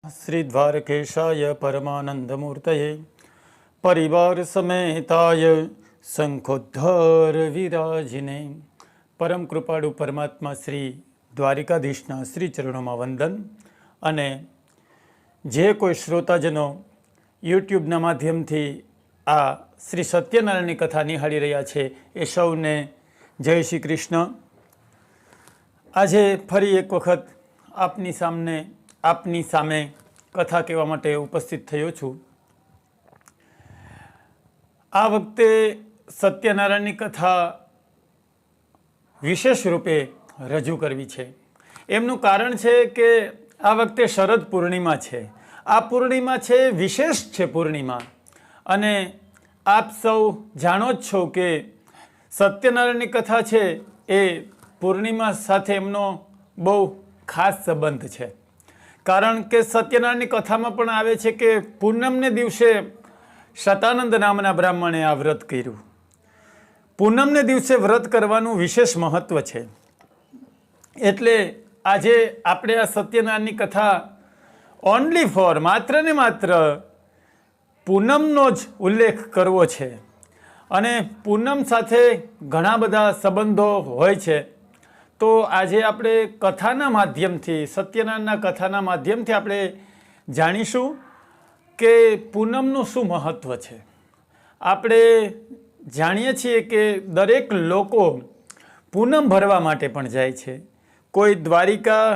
श्री द्वारकेशाय परमानंदमूर्तये परिवार समेताय शंखोद्धार विराजिने परम कृपाळु परमात्मा श्री द्वारिकाधीशना श्री चरणों में वंदन। अने जे कोई श्रोताजनो यूट्यूबना माध्यमथी आ श्री सत्यनारायणनी कथा निहाળી રહ્યા છે એ સૌને જય શ્રી કૃષ્ણ। આજે ફરી એક વખત આપની સામે કથા કહેવા માટે ઉપસ્થિત થયો છું। આ વખતે સત્યનારાયણની કથા વિશેષ રૂપે રજૂ કરવી છે। એમનું કારણ છે કે આ વખતે શરદ પૂર્ણિમા છે। આ પૂર્ણિમા છે, વિશેષ છે પૂર્ણિમા। અને આપ સૌ જાણો જ છો કે સત્યનારાયણની કથા છે એ પૂર્ણિમા સાથે એમનો બહુ ખાસ સંબંધ છે। કારણ કે સત્યનારાયણની કથામાં પણ આવે છે કે પૂનમને દિવસે શતાનંદ નામના બ્રાહ્મણે આ વ્રત કર્યું। પૂનમને દિવસે વ્રત કરવાનું વિશેષ મહત્વ છે। એટલે આજે આપણે આ સત્યનારાયણની કથા ઓનલી ફોર માત્ર ને માત્ર પૂનમનો જ ઉલ્લેખ કરવો છે। અને પૂનમ સાથે ઘણા બધા સંબંધો હોય છે। તો આજે આપણે કથાના માધ્યમથી સત્યનારાયણના કથાના માધ્યમથી આપણે જાણીશું કે પૂનમનું શું મહત્ત્વ છે। આપણે જાણીએ છીએ કે દરેક લોકો પૂનમ ભરવા માટે પણ જાય છે। કોઈ દ્વારિકા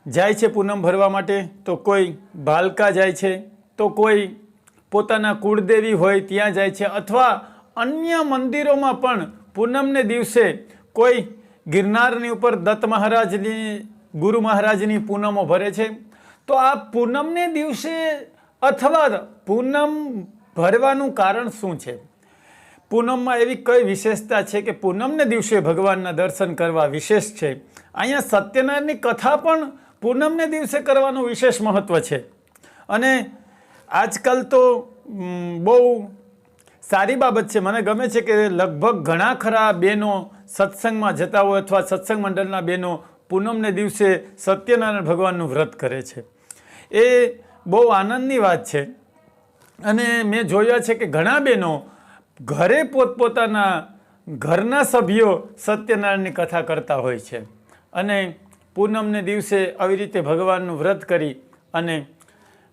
જાય છે પૂનમ ભરવા માટે, તો કોઈ ભાલકા જાય છે, તો કોઈ પોતાના કુળદેવી હોય ત્યાં જાય છે, અથવા અન્ય મંદિરોમાં પણ પૂનમને દિવસે કોઈ ગિરનારની ઉપર દત્ત મહારાજની, ગુરુ મહારાજની પૂનમો ભરે છે। તો આ પૂનમને દિવસે અથવા પૂનમ ભરવાનું કારણ શું છે? પૂનમમાં એવી કઈ વિશેષતા છે કે પૂનમને દિવસે ભગવાનના દર્શન કરવા વિશેષ છે? અહીંયા સત્યનારાયણની કથા પણ પૂનમને દિવસે કરવાનું વિશેષ મહત્ત્વ છે। અને આજકાલ તો બહુ સારી બાબત છે, મને ગમે છે કે લગભગ ઘણા ખરા બહેનો સત્સંગમાં જતા હોય અથવા સત્સંગ મંડળના બહેનો પૂનમને દિવસે સત્યનારાયણ ભગવાનનું વ્રત કરે છે। એ બહુ આનંદની વાત છે। અને મેં જોયા છે કે ઘણા બહેનો ઘરે પોતપોતાના ઘરના સભ્યો સત્યનારાયણની કથા કરતા હોય છે અને પૂનમને દિવસે આવી રીતે ભગવાનનું વ્રત કરી અને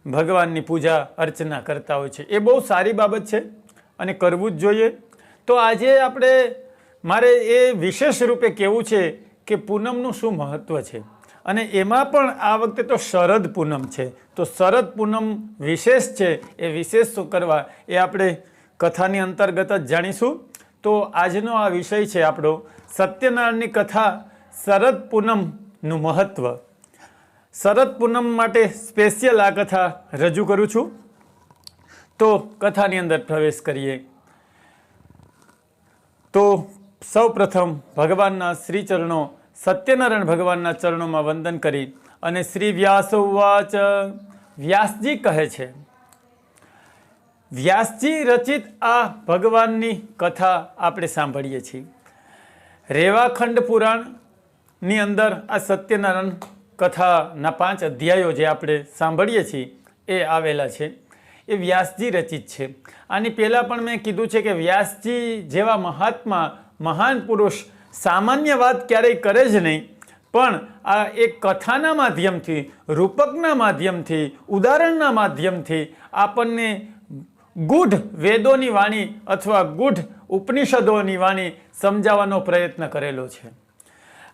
ભગવાનની પૂજા અર્ચના કરતા હોય છે। એ બહુ સારી બાબત છે અને કરવું જ જોઈએ। તો આજે મારે એ વિશેષ રૂપે કહેવું છે કે પૂનમનું શું મહત્ત્વ છે। અને એમાં પણ આ વખતે તો શરદ પૂનમ છે, તો શરદ પૂનમ વિશેષ છે। એ વિશેષ શું કરવા એ આપણે કથાની અંતર્ગત જ જાણીશું। તો આજનો આ વિષય છે આપણો સત્યનારાયણની કથા, શરદ પૂનમનું મહત્ત્વ। શરદ પૂનમ માટે સ્પેશિયલ આ કથા રજૂ કરું છું। તો કથાની અંદર પ્રવેશ કરીએ। તો સૌ પ્રથમ ભગવાનના શ્રી ચરણો, સત્યનારાયણ ભગવાનના ચરણોમાં વંદન કરી અને શ્રી વ્યાસોવાચ, વ્યાસજી કહે છે, વ્યાસજી રચિત આ ભગવાનની કથા આપણે સાંભળીએ છીએ। રેવાખંડ પુરાણની અંદર આ સત્યનારાયણ કથાના 5 અધ્યાયો જે આપણે સાંભળીએ છીએ એ આવેલા છે। એ વ્યાસજી રચિત છે। આની પહેલાં પણ મેં કીધું છે કે વ્યાસજી જેવા મહાત્મા, મહાન પુરુષ સામાન્ય વાત ક્યારેય કરે જ નહીં, પણ આ એક કથાના માધ્યમથી, રૂપકના માધ્યમથી, ઉદાહરણના માધ્યમથી આપણને ગૂઢ વેદોની વાણી અથવા ગૂઢ ઉપનિષદોની વાણી સમજાવવાનો પ્રયત્ન કરેલો છે।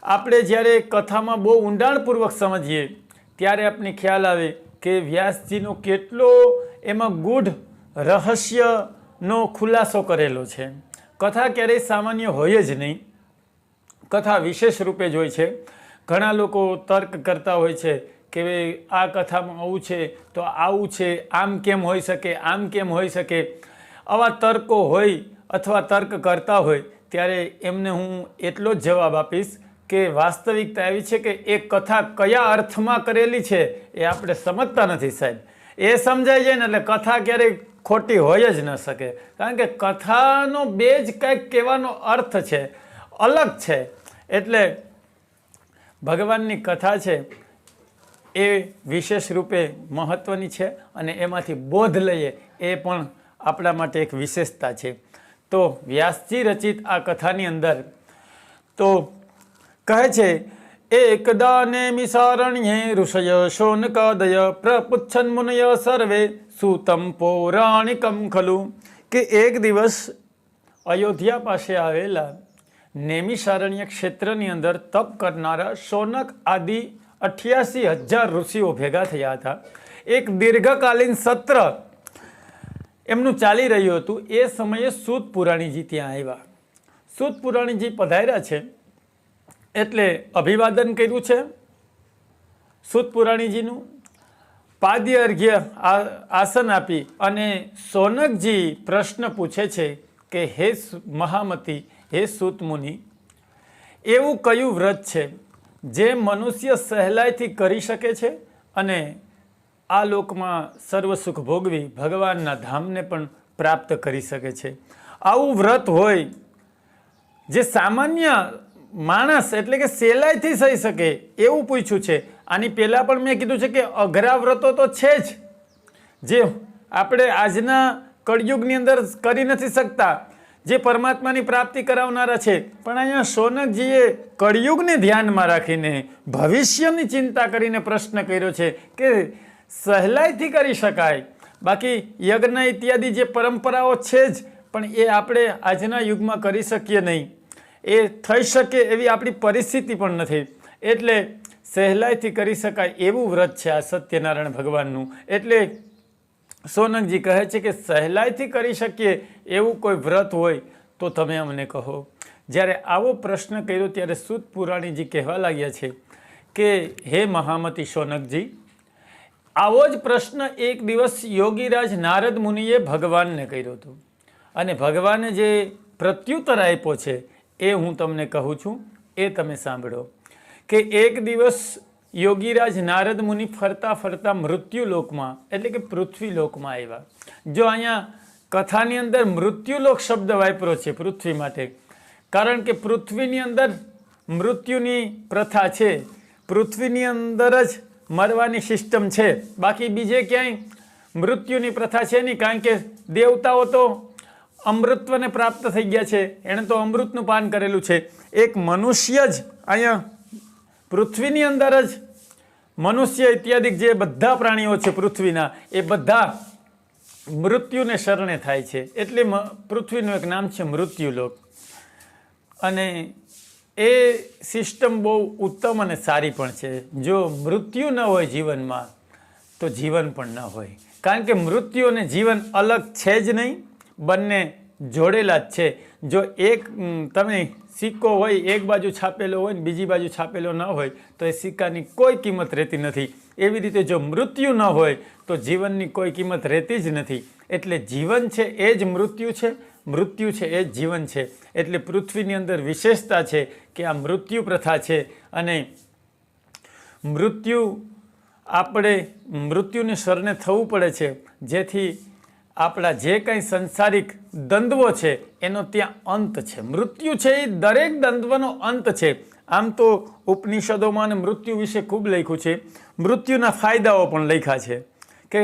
આપણે જ્યારે કથામાં બહુ ઊંડાણપૂર્વક સમજીએ ત્યારે આપણને ખ્યાલ આવે કે વ્યાસજીનો કેટલો એમાં ગૂઢ રહસ્યનો ખુલાસો કરેલો છે। કથા ક્યારેય સામાન્ય હોય જ નહીં, કથા વિશેષ રૂપે જ હોય છે। ઘણા લોકો તર્ક કરતા હોય છે કે આ કથામાં આવું છે તો આવું છે, આમ કેમ હોઈ શકે, આમ કેમ હોઈ શકે। આવા તર્કો હોય અથવા તર્ક કરતા હોય ત્યારે એમને હું એટલો જ જવાબ આપીશ કે વાસ્તવિકતા એવી છે કે એ કથા કયા અર્થમાં કરેલી છે એ આપણે સમજતા નથી સાહેબ। એ સમજાઈ જાય ને એટલે કથા ક્યારેય ખોટી હોય જ ન શકે, કારણ કે કથાનો બેજ કંઈક કહેવાનો અર્થ છે, અલગ છે। એટલે ભગવાનની કથા છે એ વિશેષ રૂપે મહત્ત્વની છે અને એમાંથી બોધ લઈએ એ પણ આપણા માટે એક વિશેષતા છે. તો વ્યાસજી રચિત આ કથાની અંદર તો કહે છે, એકદા નેમિસારણ્યે ઋષય શૌનકાદય પ્રપુચ્છન મુનય સર્વે સૂતમ પૌરાણિકમ ખલુ, કે એક દિવસ અયોધ્યા પાસે આવેલા નેમિસારણ્ય ક્ષેત્રની અંદર તપ કરનારા શૌનક આદિ 88,000 ઋષિઓ ભેગા થયા હતા. એક દીર્ઘકાલીન સત્ર એમનું ચાલી રહ્યું હતું. એ સમયે સૂત પુરાણીજી ત્યાં આવ્યા. સૂત પુરાણીજી પધાર્યા છે એટલે અભિવાદન કર્યું છે સૂત પુરાણીજીનું. પાદ્ય અર્ઘ્ય આસન આપી અને શૌનકજી પ્રશ્ન પૂછે છે કે હે મહામતી, હે સૂત મુનિ, એવું કયું વ્રત છે જે મનુષ્ય સહેલાઈથી કરી શકે છે અને આ લોકમાં સર્વ સુખ ભોગવી ભગવાનના ધામને પણ પ્રાપ્ત કરી શકે છે? આવું વ્રત હોય જે સામાન્ય માણસ એટલે કે સહેલાઈથી થઈ શકે એવું પૂછ્યું છે. આની પહેલાં પણ મેં કીધું છે કે અઘરા વ્રતો તો છે જ, જે આપણે આજના કળયુગની અંદર કરી નથી શકતા, જે પરમાત્માની પ્રાપ્તિ કરાવનારા છે. પણ અહીંયા શૌનકજીએ કળયુગને ધ્યાનમાં રાખીને ભવિષ્યની ચિંતા કરીને પ્રશ્ન કર્યો છે કે સહેલાઈથી કરી શકાય. બાકી યજ્ઞ ઇત્યાદિ જે પરંપરાઓ છે જ, પણ એ આપણે આજના યુગમાં કરી શકીએ નહીં. એ થઈ શકે એવી આપણી પરિસ્થિતિ પણ નથી. એટલે સહેલાઈથી કરી શકાય એવું વ્રત છે આ સત્યનારાયણ ભગવાનનું. એટલે શૌનકજી કહે છે કે સહેલાઈથી કરી શકીએ એવું કોઈ વ્રત હોય તો તમે અમને કહો. જ્યારે આવો પ્રશ્ન કર્યો ત્યારે સૂત પુરાણીજી કહેવા લાગ્યા છે કે હે મહામતી શૌનકજી, આવો જ પ્રશ્ન એક દિવસ યોગીરાજ નારદ મુનિએ ભગવાનને કર્યો હતો અને ભગવાને જે પ્રત્યુત્તર આપ્યો છે એ હું તમને કહું છું, એ તમે સાંભળો. કે એક દિવસ યોગીરાજ નારદ મુનિ ફરતા ફરતા મૃત્યુલોકમાં એટલે કે પૃથ્વીલોકમાં આવ્યા. જો અહીંયા કથાની અંદર મૃત્યુલોક શબ્દ વાપર્યો છે પૃથ્વી માટે, કારણ કે પૃથ્વીની અંદર મૃત્યુની પ્રથા છે, પૃથ્વીની અંદર જ મરવાની સિસ્ટમ છે. બાકી બીજે ક્યાંય મૃત્યુની પ્રથા છે નહીં, કારણ કે દેવતાઓ તો અમૃતત્વને પ્રાપ્ત થઈ ગયા છે, એણે તો અમૃતનું પાન કરેલું છે. એક મનુષ્ય જ અહીંયા પૃથ્વીની અંદર જ મનુષ્ય ઇત્યાદિ જે બધા પ્રાણીઓ છે પૃથ્વીના એ બધા મૃત્યુને શરણે થાય છે. એટલે પૃથ્વીનું એક નામ છે મૃત્યુલોક. અને એ સિસ્ટમ બહુ ઉત્તમ અને સારી પણ છે. જો મૃત્યુ ન હોય જીવનમાં તો જીવન પણ ન હોય, કારણ કે મૃત્યુ અને જીવન અલગ છે જ નહીં, બંને જોડેલા જ છે. જો એક તમે સિક્કો હોય એક બાજુ છાપેલો હોય ને બીજી બાજુ છાપેલો ન હોય તો એ સિક્કાની કોઈ કિંમત રહેતી નથી. એવી રીતે જો મૃત્યુ ન હોય તો જીવનની કોઈ કિંમત રહેતી જ નથી. એટલે જીવન છે એ જ મૃત્યુ છે, મૃત્યુ છે એ જ જીવન છે. એટલે પૃથ્વીની અંદર વિશેષતા છે કે આ મૃત્યુ પ્રથા છે અને આપણે મૃત્યુને શરણે થવું પડે છે, જેથી આપણા જે કંઈ સંસારિક દ્વંદ્વો છે એનો ત્યાં અંત છે. મૃત્યુ છે એ દરેક દ્વંદ્વનો અંત છે. આમ તો ઉપનિષદોમાં અને મૃત્યુ વિશે ખૂબ લખ્યું છે. મૃત્યુના ફાયદાઓ પણ લખ્યા છે કે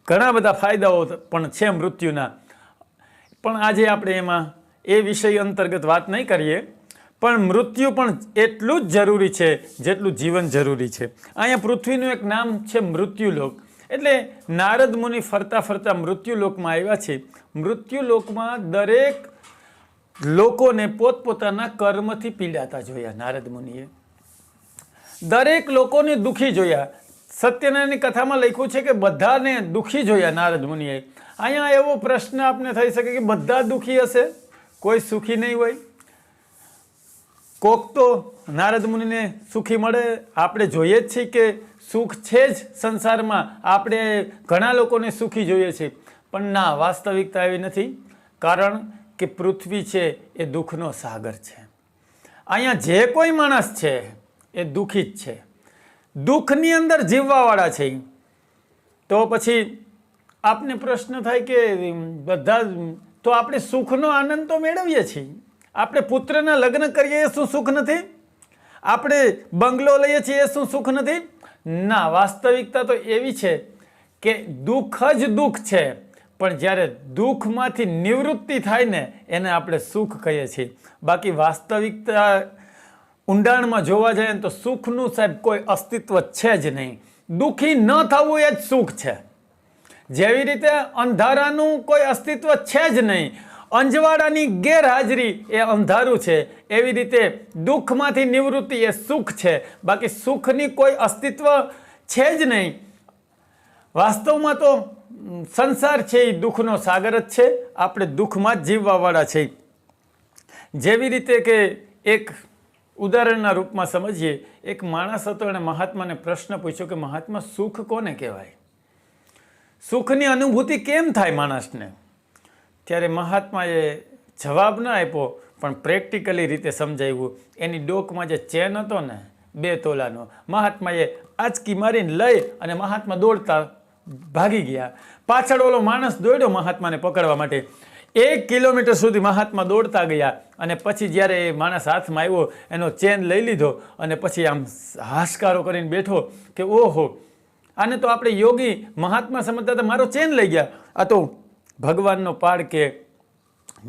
ઘણા બધા ફાયદાઓ પણ છે મૃત્યુના, પણ આજે આપણે એમાં એ વિષય અંતર્ગત વાત નહીં કરીએ. પણ મૃત્યુ પણ એટલું જ જરૂરી છે જેટલું જીવન જરૂરી છે. અહીંયા પૃથ્વીનું એક નામ છે મૃત્યુલોક. એટલે નારદ મુનિ ફરતા ફરતા મૃત્યુલોકમાં આવ્યા છે. મૃત્યુલોકમાં દરેક લોકોને પોતપોતાના કર્મથી પીડાતા જોયા નારદ મુનિએ. દરેક લોકોને દુઃખી જોયા. સત્યનારાયણની કથામાં લખ્યું છે કે બધાને દુઃખી જોયા નારદ મુનિએ. અહીંયા એવો પ્રશ્ન આપને થઈ શકે કે બધા દુઃખી હશે, કોઈ સુખી નહીં હોય? કોક તો નારદ મુનિને સુખી મળે. આપણે જોઈએ જ છીએ કે સુખ છે જ સંસારમાં, આપણે ઘણા લોકોને સુખી જોઈએ છે, પણ ના, વાસ્તવિકતા એવી નથી. કારણ કે પૃથ્વી છે એ દુઃખનો સાગર છે. અહીંયા જે કોઈ માણસ છે એ દુઃખી જ છે, દુઃખની અંદર જીવવાવાળા છે. તો પછી આપને પ્રશ્ન થાય કે બધા તો આપણે સુખનો આનંદ તો મેળવીએ છીએ. આપણે પુત્રના લગ્ન કરીએ એ શું સુખ નથી? આપણે બંગલો લઈએ છીએ એ શું સુખ નથી? ના, વાસ્તવિકતા તો એવી છે કે દુઃખ જ દુઃખ છે, પણ જ્યારે દુઃખમાંથી નિવૃત્તિ થાય ને એને આપણે સુખ કહીએ છીએ. બાકી વાસ્તવિકતા ઊંડાણમાં જોવા જઈએ ને તો સુખનું સાહેબ કોઈ અસ્તિત્વ છે જ નહીં. દુઃખી ન થવું એ જ સુખ છે. જેવી રીતે અંધારાનું કોઈ અસ્તિત્વ છે જ નહીં, અંજવાળાની ગેરહાજરી એ અંધારું છે, એવી રીતે દુઃખમાંથી નિવૃત્તિ એ સુખ છે. બાકી સુખની કોઈ અસ્તિત્વ છે જ નહીં. વાસ્તવમાં તો સંસાર છે એ દુઃખનો સાગર જ છે. આપણે દુઃખમાં જ જીવવાવાળા છે. જેવી રીતે કે એક ઉદાહરણના રૂપમાં સમજીએ, એક માણસ હતો, એણે મહાત્માને પ્રશ્ન પૂછ્યો કે મહાત્મા, સુખ કોને કહેવાય? સુખની અનુભૂતિ કેમ થાય માણસને? ત્યારે મહાત્માએ જવાબ ન આપ્યો, પણ પ્રેક્ટિકલી રીતે સમજાવ્યું. એની ડોકમાં જે ચેન હતો ને 2 તોલાનો, મહાત્માએ આંચકી મારીને લઈ અને મહાત્મા દોડતા ભાગી ગયા. પાછળ ઓલો માણસ દોડ્યો મહાત્માને પકડવા માટે. 1 કિલોમીટર સુધી મહાત્મા દોડતા ગયા અને પછી જ્યારે એ માણસ હાથમાં આવ્યો, એનો ચેન લઈ લીધો અને પછી આમ હાશકારો કરીને બેઠો કે ઓહો, આને તો આપણે યોગી મહાત્મા સમજતા હતા, મારો ચેન લઈ ગયા. આ તો ભગવાનનો પાડ કે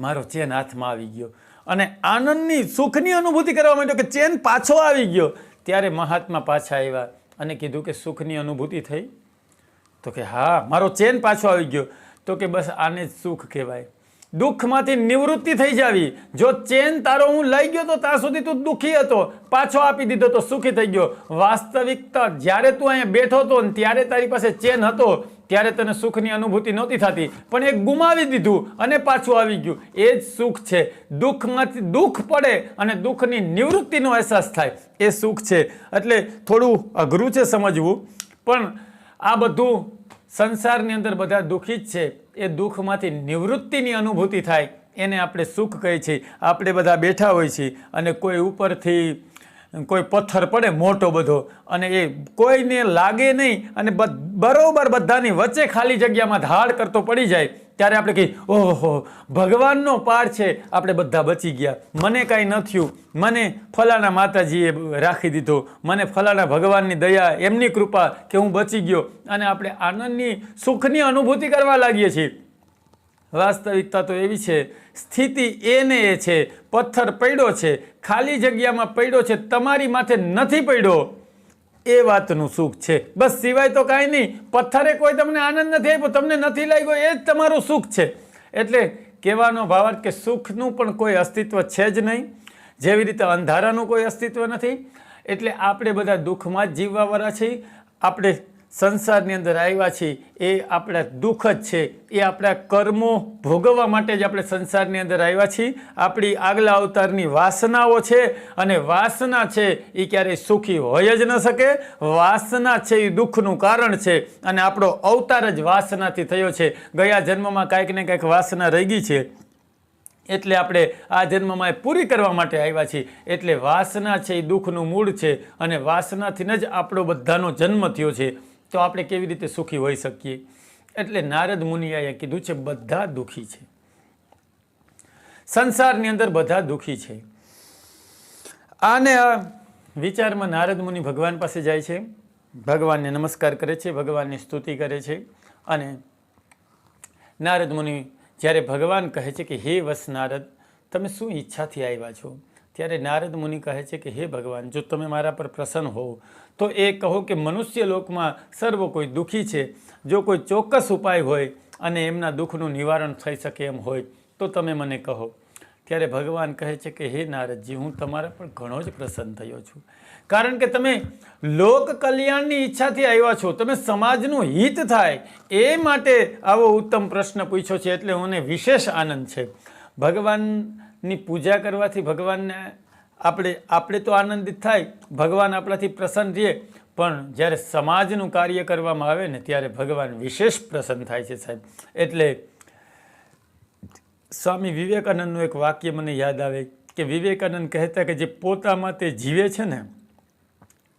મારો ચેન હાથમાં આવી ગયો. અને આનંદની સુખની અનુભૂતિ કરવા માંડ્યો કે ચેન પાછો આવી ગયો. ત્યારે મહાત્મા પાછા આવ્યા અને કીધું કે સુખની અનુભૂતિ થઈ? તો કે હા, મારો ચેન પાછો આવી ગયો. તો કે બસ આને જ સુખ કહેવાય. દુઃખમાંથી નિવૃત્તિ થઈ જાવી. જો ચેન તારો હું લઈ ગયો તો ત્યાં સુધી તું દુઃખી હતો, પાછો આપી દીધો તો સુખી થઈ ગયો. વાસ્તવિકતા જ્યારે તું અહીંયા બેઠો હતો ને ત્યારે તારી પાસે ચેન હતો, ત્યારે તને સુખની અનુભૂતિ નહોતી થતી, પણ એ ગુમાવી દીધું અને પાછું આવી ગયું. એ જ સુખ છે. દુઃખમાંથી દુઃખ પડે અને દુઃખની નિવૃત્તિનો અહેસાસ થાય, એ સુખ છે. એટલે થોડું અઘરું છે સમજવું, પણ આ બધું સંસારની અંદર બધા દુઃખી જ છે. એ દુઃખમાંથી નિવૃત્તિની અનુભૂતિ થાય એને આપણે સુખ કહીએ છીએ. આપણે બધા બેઠા હોય છીએ અને કોઈ ઉપરથી કોઈ પથ્થર પડે મોટો બધો અને એ કોઈને લાગે નહીં અને બરોબર બધાની વચ્ચે ખાલી જગ્યામાં ધાડ કરતો પડી જાય, ત્યારે આપણે કહીએ ઓહો, ભગવાનનો પાર છે, આપણે બધા બચી ગયા, મને કાંઈ ન થયું, મને ફલાણા માતાજીએ રાખી દીધો, મને ફલાણા ભગવાનની દયા, એમની કૃપા કે હું બચી ગયો. અને આપણે આનંદની સુખની અનુભૂતિ કરવા લાગીએ છીએ. વાસ્તવિકતા તો એવી છે, સ્થિતિ એને એ છે, પથ્થર પડ્યો છે, ખાલી જગ્યામાં પડ્યો છે, તમારી માથે નથી પડ્યો, એ વાતનું સુખ છે. બસ, સિવાય તો કાંઈ નહીં. પથ્થરે કોઈ તમને આનંદ નથી આપ્યો, તમને નથી લાગ્યો, એ જ તમારું સુખ છે. એટલે કહેવાનો ભાવાર્થ કે સુખનું પણ કોઈ અસ્તિત્વ છે જ નહીં, જેવી રીતે અંધારાનું કોઈ અસ્તિત્વ નથી. એટલે આપણે બધા દુઃખમાં જ જીવવાવાળા છીએ. આપણે સંસારની અંદર આવ્યા છીએ એ આપણા દુઃખ જ છે. એ આપણા કર્મો ભોગવવા માટે જ આપણે સંસારની અંદર આવ્યા છીએ. આપણી આગલા અવતારની વાસનાઓ છે અને વાસના છે એ ક્યારેય સુખી હોય જ ન શકે. વાસના છે એ દુઃખનું કારણ છે અને આપણો અવતાર જ વાસનાથી થયો છે. ગયા જન્મમાં કાંઈક ને કાંઈક વાસના રહી ગઈ છે, એટલે આપણે આ જન્મમાં એ પૂરી કરવા માટે આવ્યા છીએ. એટલે વાસના છે એ દુઃખનું મૂળ છે અને વાસનાથી જ આપણો બધાનો જન્મ થયો છે. તો આપણે કેવી રીતે સુખી હોઈ શકીએ? એટલે નારદ મુનિએ કીધું છે બધા દુઃખી છે. સંસારની અંદર બધા દુઃખી છે. આને આ વિચારમાં નારદ મુનિ ભગવાન પાસે જાય છે, ભગવાનને નમસ્કાર કરે છે, ભગવાનની સ્તુતિ કરે છે. અને નારદ મુનિ જ્યારે ભગવાન કહે છે કે હે વસ નારદ, તમે શું ઈચ્છાથી આવ્યા છો? ત્યારે નારદ મુનિ કહે છે કે હે ભગવાન, જો તમે મારા પર પ્રસન્ન હો તો એ કહો કે મનુષ્ય લોકમાં સર્વ કોઈ દુઃખી છે. જો કોઈ ચોક્કસ ઉપાય હોય અને એમના દુઃખનું નિવારણ થઈ શકે એમ હોય તો તમે મને કહો. ત્યારે ભગવાન કહે છે કે હે નારદજી, હું તમારા પર ઘણો જ પ્રસન્ન થયો છું, કારણ કે તમે લોક કલ્યાણની ઈચ્છાથી આવ્યા છો, તમે સમાજનું હિત થાય એ માટે આવો ઉત્તમ પ્રશ્ન પૂછ્યો છે. એટલે મને વિશેષ આનંદ છે. ભગવાનની પૂજા કરવાથી ભગવાનને આપણે તો આનંદિત થાય, ભગવાન આપણાથી પ્રસન્ન રહે, પણ જ્યારે સમાજનું કાર્ય કરવામાં આવે ને ત્યારે ભગવાન વિશેષ પ્રસન્ન થાય છે સાહેબ. એટલે સ્વામી વિવેકાનંદનું એક વાક્ય મને યાદ આવે કે વિવેકાનંદ કહેતા કે જે પોતામાં તે જીવે છે ને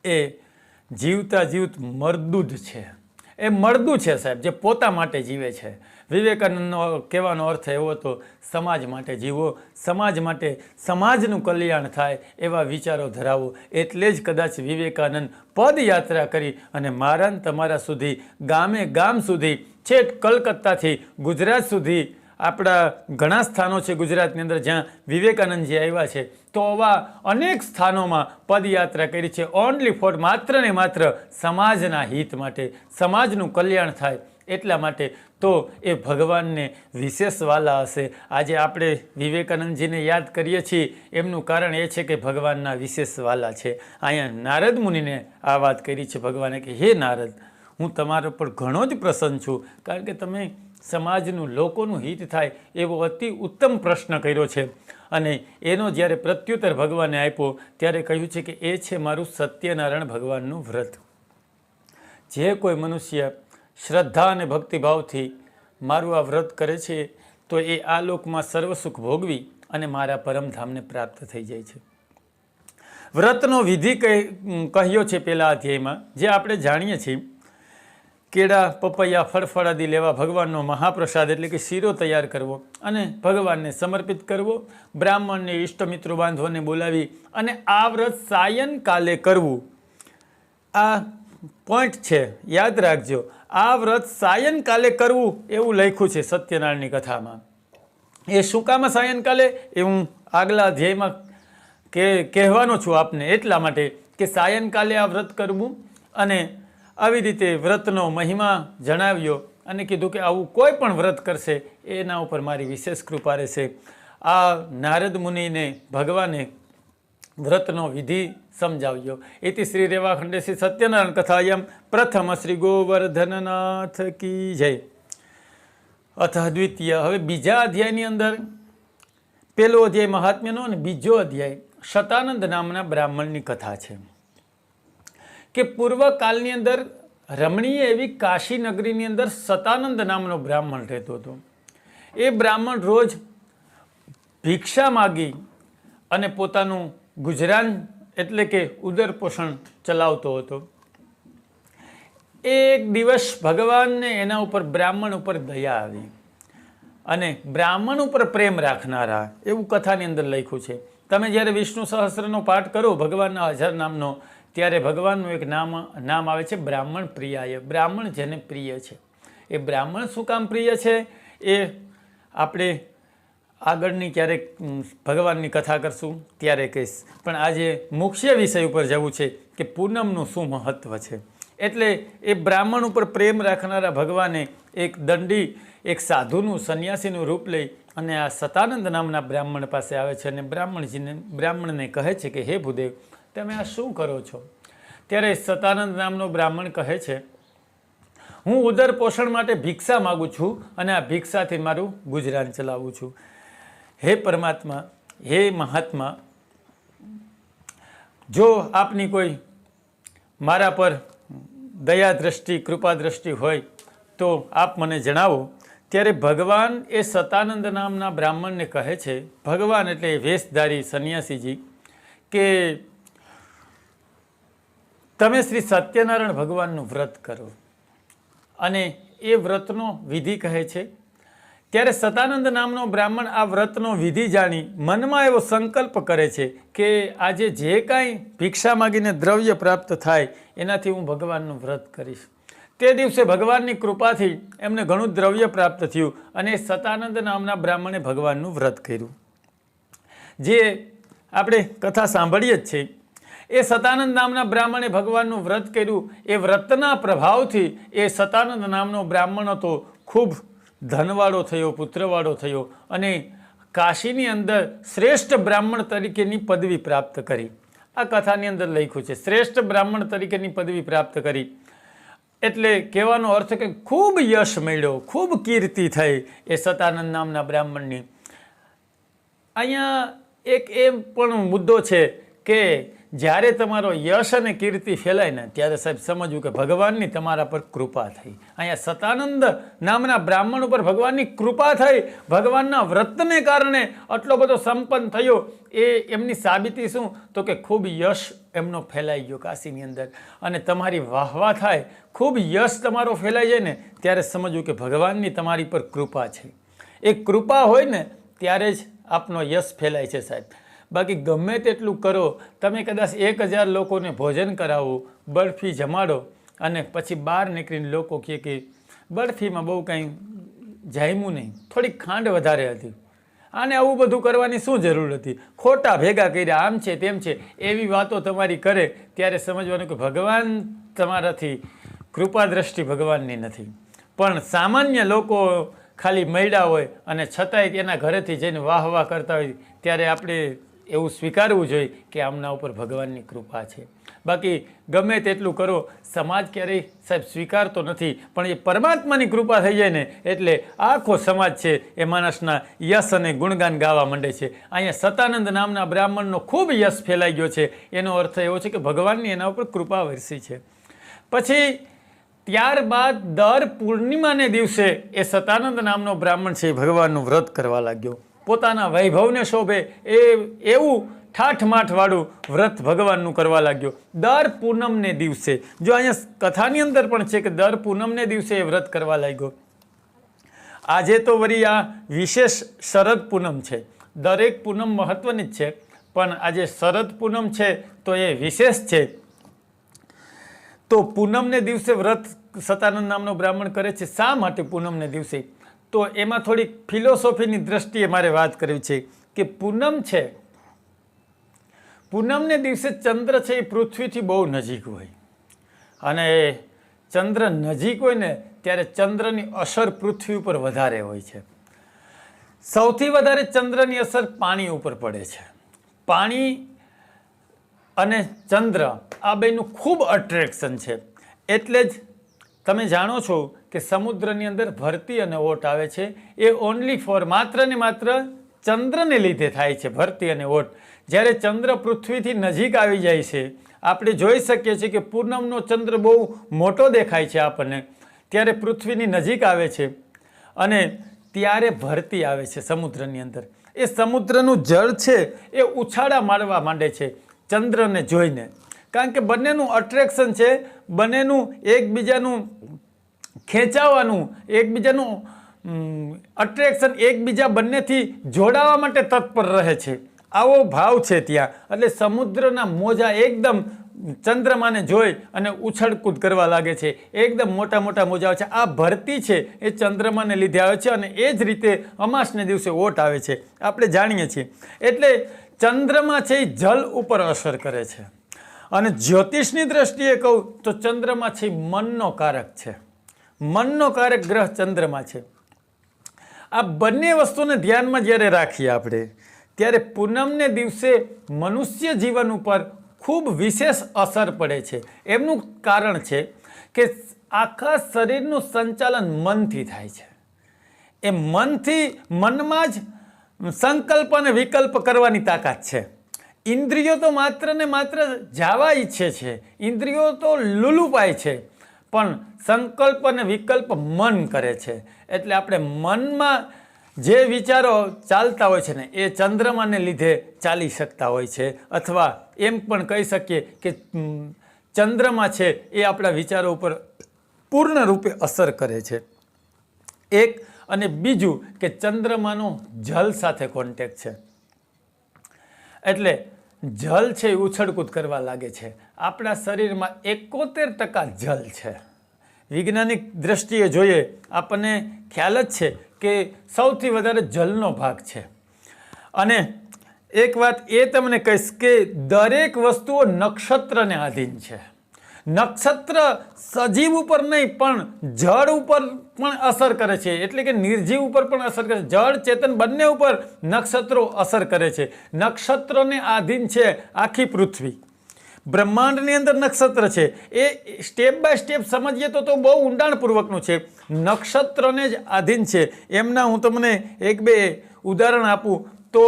એ જીવતા જીવત મરદૂદ છે. એ મળદું છે સાહેબ, જે પોતા માટે જીવે છે. વિવેકાનંદનો કહેવાનો અર્થ એવો હતો, સમાજ માટે જીવો, સમાજ માટે, સમાજનું કલ્યાણ થાય એવા વિચારો ધરાવો. એટલે જ કદાચ વિવેકાનંદ પદયાત્રા કરી અને મારા ને તમારા સુધી, ગામે ગામ સુધી, છેક કલકત્તાથી ગુજરાત સુધી, આપણા ઘણા સ્થાનો છે ગુજરાતની અંદર જ્યાં વિવેકાનંદજી આવ્યા છે, તો આવા અનેક સ્થાનોમાં પદયાત્રા કરી છે. ઓનલી ફોર, માત્ર ને માત્ર સમાજના હિત માટે, સમાજનું કલ્યાણ થાય એટલા માટે. તો એ ભગવાનને વિશેષ વાલા હશે. આજે આપણે વિવેકાનંદજીને યાદ કરીએ છીએ, એમનું કારણ એ છે કે ભગવાનના વિશેષ વાલા છે. અહીંયા નારદ મુનિને આ વાત કરી છે ભગવાને કે હે નારદ, હું તમારા પર ઘણો જ પ્રસન્ન છું, કારણ કે તમે સમાજનું, લોકોનું હિત થાય એવો અતિ ઉત્તમ પ્રશ્ન કર્યો છે. અને એનો જ્યારે પ્રત્યુત્તર ભગવાને આપ્યો ત્યારે કહ્યું છે કે એ છે મારું સત્યનારાયણ ભગવાનનું વ્રત. જે કોઈ મનુષ્ય શ્રદ્ધા અને ભક્તિભાવથી મારું આ વ્રત કરે છે તો એ આ લોકમાં સર્વસુખ ભોગવી અને મારા પરમધામને પ્રાપ્ત થઈ જાય છે. વ્રતનો વિધિ કહ્યો છે પહેલા અધ્યાયમાં, જે આપણે જાણીએ છીએ. કેળા, પપૈયા, ફળફળાદી લેવા, ભગવાનનો મહાપ્રસાદ એટલે કે શીરો તૈયાર કરવો અને ભગવાનને સમર્પિત કરવો. બ્રાહ્મણને, ઇષ્ટમિત્રો, બાંધવોને બોલાવી અને આ વ્રત સાયંકાલે કરવું. આ પોઈન્ટ છે, યાદ રાખજો. આ વ્રત સાયંકાલે કરવું એવું લખ્યું છે સત્યનારાયણની કથામાં. એ શું કામ સાયંકાલે, એ હું આગલા અધ્યાયમાં કહેવાનો છું આપને, એટલા માટે કે સાયંકાલે આ વ્રત કરવું. અને આવી રીતે વ્રતનો મહિમા જણાવ્યો અને કીધું કે આવું કોઈ પણ વ્રત કરશે એના ઉપર મારી વિશેષ કૃપા રહેશે. આ નારદ મુનિને ભગવાને વ્રતનો વિધિ સમજાવ્યો. ઇતિ શ્રી રેવાખંડે શ્રી સત્યનારાયણ કથાયામ પ્રથમ શ્રી ગોવર્ધનનાથ કી જય. અથ દ્વિતીય, હવે બીજા અધ્યાયની અંદર, પહેલો અધ્યાય મહાત્મ્યનો અને બીજો અધ્યાય શતાનંદ નામના બ્રાહ્મણની કથા છે. કે પૂર્વકાળની અંદર રમણીય એવી કાશી નગરીની અંદર શતાનંદ નામનો બ્રાહ્મણ રહેતો હતો. એ બ્રાહ્મણ રોજ ભિક્ષા માગી અને પોતાનું ગુજરાન એટલે કે ઉદર પોષણ ચલાવતો હતો. એક દિવસ ભગવાનને એના ઉપર, બ્રાહ્મણ ઉપર દયા આવી અને બ્રાહ્મણ ઉપર પ્રેમ રાખનારા, એવું કથાની અંદર લખ્યું છે. તમે જ્યારે વિષ્ણુ સહસ્રનો પાઠ કરો, ભગવાનના 1000 નામનો, ત્યારે ભગવાનનું એક નામ આવે છે બ્રાહ્મણ પ્રિયાય. બ્રાહ્મણ જેને પ્રિય છે. એ બ્રાહ્મણ શું કામ પ્રિય છે એ આપણે આગળની ક્યારેક ભગવાનની કથા કરશું ત્યારે કહીશ. પણ આજે મુખ્ય વિષય ઉપર જવું છે કે પૂનમનું શું મહત્ત્વ છે. એટલે એ બ્રાહ્મણ ઉપર પ્રેમ રાખનારા ભગવાને એક દંડી, એક સાધુનું, સંન્યાસીનું રૂપ લઈ અને આ શતાનંદ નામના બ્રાહ્મણ પાસે આવે છે અને બ્રાહ્મણને કહે છે કે હે ભૂદેવ, તમે આ શું કરો છો? ત્યારે શતાનંદ નામનો બ્રાહ્મણ કહે છે, હું ઉદર પોષણ માટે ભિક્ષા માગું છું અને આ ભિક્ષાથી મારું ગુજરાન ચલાવું છું. હે પરમાત્મા, હે મહાત્મા, જો આપની કોઈ મારા પર દયા દ્રષ્ટિ, કૃપા દ્રષ્ટિ હોય તો આપ મને જણાવો. ત્યારે ભગવાન એ શતાનંદ નામના બ્રાહ્મણને કહે છે, ભગવાન એટલે વેશધારી સંન્યાસીજી, કે તમે શ્રી સત્યનારાયણ ભગવાનનું વ્રત કરો. અને એ વ્રતનો વિધિ કહે છે. ત્યારે શતાનંદ નામનો બ્રાહ્મણ આ વ્રતનો વિધિ જાણી મનમાં એવો સંકલ્પ કરે છે કે આજે જે કાંઈ ભિક્ષા માગીને દ્રવ્ય પ્રાપ્ત થાય એનાથી હું ભગવાનનું વ્રત કરીશ. તે દિવસે ભગવાનની કૃપાથી એમને ઘણું દ્રવ્ય પ્રાપ્ત થયું અને શતાનંદ નામના બ્રાહ્મણે ભગવાનનું વ્રત કર્યું. જે આપણે કથા સાંભળીએ જ છે. એ શતાનંદ નામના બ્રાહ્મણે ભગવાનનું વ્રત કર્યું. એ વ્રતના પ્રભાવથી એ શતાનંદ નામનો બ્રાહ્મણ હતો ખૂબ ધનવાળો થયો, પુત્રવાળો થયો અને કાશીની અંદર શ્રેષ્ઠ બ્રાહ્મણ તરીકેની પદવી પ્રાપ્ત કરી. આ કથાની અંદર લખ્યું છે, શ્રેષ્ઠ બ્રાહ્મણ તરીકેની પદવી પ્રાપ્ત કરી. એટલે કહેવાનો અર્થ કે ખૂબ યશ મળ્યો, ખૂબ કીર્તિ થઈ એ શતાનંદ નામના બ્રાહ્મણની. અહીંયા એક એ પણ મુદ્દો છે કે જ્યારે તમારો યશ અને કીર્તિ ફેલાય ને ત્યારે સાહેબ સમજવું કે ભગવાનની તમારા પર કૃપા થઈ. અહીંયા સતાનંદ નામના બ્રાહ્મણ ઉપર ભગવાનની કૃપા થઈ, ભગવાનના વ્રતને કારણે આટલો બધો સંપન્ન થયો. એ એમની સાબિતી શું? તો કે ખૂબ યશ એમનો ફેલાઈ ગયો કાશીની અંદર, અને તમારી વાહવા થાય, ખૂબ યશ તમારો ફેલાઈ જાય ને ત્યારે સમજવું કે ભગવાનની તમારી પર કૃપા છે. એ કૃપા હોય ને ત્યારે જ આપનો યશ ફેલાય છે સાહેબ. બાકી ગમે તેટલું કરો, તમે કદાચ 1000 લોકોને ભોજન કરાવો, બરફી જમાડો, અને પછી બહાર નીકળીને લોકો કહે કે બરફીમાં બહુ કંઈ જામ્યું નહીં, થોડીક ખાંડ વધારે હતી, આને આવું બધું કરવાની શું જરૂર હતી, ખોટા ભેગા કર્યા, આમ છે તેમ છે, એવી વાતો તમારી કરે ત્યારે સમજવાનું કે ભગવાન તમારાથી કૃપા દ્રષ્ટિ ભગવાનની નથી. પણ સામાન્ય લોકો ખાલી મળ્યા હોય અને છતાંય તેના ઘરેથી જઈને વાહ વાહ કરતા હોય ત્યારે આપણે એવું સ્વીકારવું જોઈએ કે આમના ઉપર ભગવાનની કૃપા છે. બાકી ગમે તેટલું કરો, સમાજ ક્યારેય સાહેબ સ્વીકારતો નથી, પણ એ પરમાત્માની કૃપા થઈ જાય ને એટલે આખો સમાજ છે એ માણસના યશ અને ગુણગાન ગાવા માંડે છે. અહીંયા સતાનંદ નામના બ્રાહ્મણનો ખૂબ યશ ફેલાઈ ગયો છે. એનો અર્થ એવો છે કે ભગવાનની એના ઉપર કૃપા વરસી છે. પછી ત્યારબાદ દર પૂર્ણિમાને દિવસે એ સતાનંદ નામનો બ્રાહ્મણ છે ભગવાનનું વ્રત કરવા લાગ્યો. પોતાના વૈભવને શોભે એવું ઠાઠમાઠવાળું વ્રત ભગવાનનું કરવા લાગ્યો દર પૂનમને દિવસે. જો અહીંયા કથાની અંદર પણ છે કે દર પૂનમને દિવસે એ વ્રત કરવા લાગ્યો. આજે તો વળી આ વિશેષ શરદ પૂનમ છે. દરેક પૂનમ મહત્વની જ છે, પણ આજે શરદ પૂનમ છે તો એ વિશેષ છે. તો પૂનમને દિવસે વ્રત સતાનંદ નામનો બ્રાહ્મણ કરે છે. શા માટે પૂનમને દિવસે? તો એમાં થોડીક ફિલોસોફીની દ્રષ્ટિએ મારે વાત કરવી છે કે પૂનમ છે, પૂનમને દિવસે ચંદ્ર છે એ પૃથ્વીથી બહુ નજીક હોય, અને ચંદ્ર નજીક હોય ને ત્યારે ચંદ્રની અસર પૃથ્વી ઉપર વધારે હોય છે. સૌથી વધારે ચંદ્રની અસર પાણી ઉપર પડે છે. પાણી અને ચંદ્ર આ બેનું ખૂબ અટ્રેક્શન છે. એટલે જ તમે જાણો છો કે સમુદ્રની અંદર ભરતી અને ઓટ આવે છે. એ ઓનલી ફોર માત્ર ને માત્ર ચંદ્રને લીધે થાય છે, ભરતી અને ઓટ. જ્યારે ચંદ્ર પૃથ્વીથી નજીક આવી જાય છે, આપણે જોઈ શકીએ છીએ કે પૂનમનો ચંદ્ર બહુ મોટો દેખાય છે આપણને, ત્યારે પૃથ્વીની નજીક આવે છે અને ત્યારે ભરતી આવે છે સમુદ્રની અંદર. એ સમુદ્રનું જળ છે એ ઉછાળા મારવા માંડે છે ચંદ્રને જોઈને, કારણ કે બંનેનું અટ્રેક્શન છે, બંનેનું એકબીજાનું ખેંચાવાનું, એકબીજાનું અટ્રેક્શન, એકબીજા બંનેથી જોડાવા માટે તત્પર રહે છે. આવો ભાવ છે ત્યાં. એટલે સમુદ્રના મોજા એકદમ ચંદ્રમાને જોઈ અને ઉછળકૂદ કરવા લાગે છે. એકદમ મોટા મોટા મોજા આવે છે. આ ભરતી છે એ ચંદ્રમાને લીધે આવે છે, અને એ જ રીતે અમાસને દિવસે ઓટ આવે છે, આપણે જાણીએ છીએ. એટલે ચંદ્રમા છે એ જલ ઉપર અસર કરે છે. અને જ્યોતિષની દ્રષ્ટિએ કહું તો ચંદ્રમા છે મનનો કારક છે. મનનો કારક ગ્રહ ચંદ્રમા છે. આ બંને વસ્તુને ધ્યાનમાં જ્યારે રાખીએ આપણે, ત્યારે પૂનમને દિવસે મનુષ્ય જીવન ઉપર ખૂબ વિશેષ અસર પડે છે. એમનું કારણ છે કે આખા શરીરનું સંચાલન મનથી થાય છે. એ મનમાં જ સંકલ્પ અને વિકલ્પ કરવાની તાકાત છે. ઇન્દ્રિયો તો માત્ર ને માત્ર જાવા ઈચ્છે છે, ઇન્દ્રિયો તો લુલુપાય છે, પણ સંકલ્પ અને વિકલ્પ મન કરે છે. એટલે આપણે મનમાં જે વિચારો ચાલતા હોય છે ને એ ચંદ્રમાને લીધે ચાલી શકતા હોય છે, અથવા એમ પણ કહી શકીએ કે ચંદ્રમા છે એ આપણા વિચારો ઉપર પૂર્ણ રૂપે અસર કરે છે. એક. અને બીજું કે ચંદ્રમાનો જલ સાથે કોન્ટેક્ટ છે, એટલે જલ છે એ ઉછળકૂદ કરવા લાગે છે. આપણા શરીરમાં 71% જલ છે. વૈજ્ઞાનિક દ્રષ્ટિએ જોઈએ આપણને ખ્યાલ જ છે કે સૌથી વધારે જલનો ભાગ છે. અને એક વાત એ તમને કહીશ કે દરેક વસ્તુઓ નક્ષત્રને આધીન છે. નક્ષત્ર સજીવ ઉપર નહીં પણ જળ ઉપર પણ અસર કરે છે, એટલે કે નિર્જીવ ઉપર પણ અસર કરે છે. જળ ચેતન બંને ઉપર નક્ષત્રો અસર કરે છે. નક્ષત્રોને આધીન છે આખી પૃથ્વી. બ્રહ્માંડની અંદર નક્ષત્ર છે. એ સ્ટેપ બાય સ્ટેપ સમજીએ તો બહુ ઊંડાણપૂર્વકનું છે. નક્ષત્રને જ આધીન છે. એમના હું તમને 1-2 ઉદાહરણ આપું તો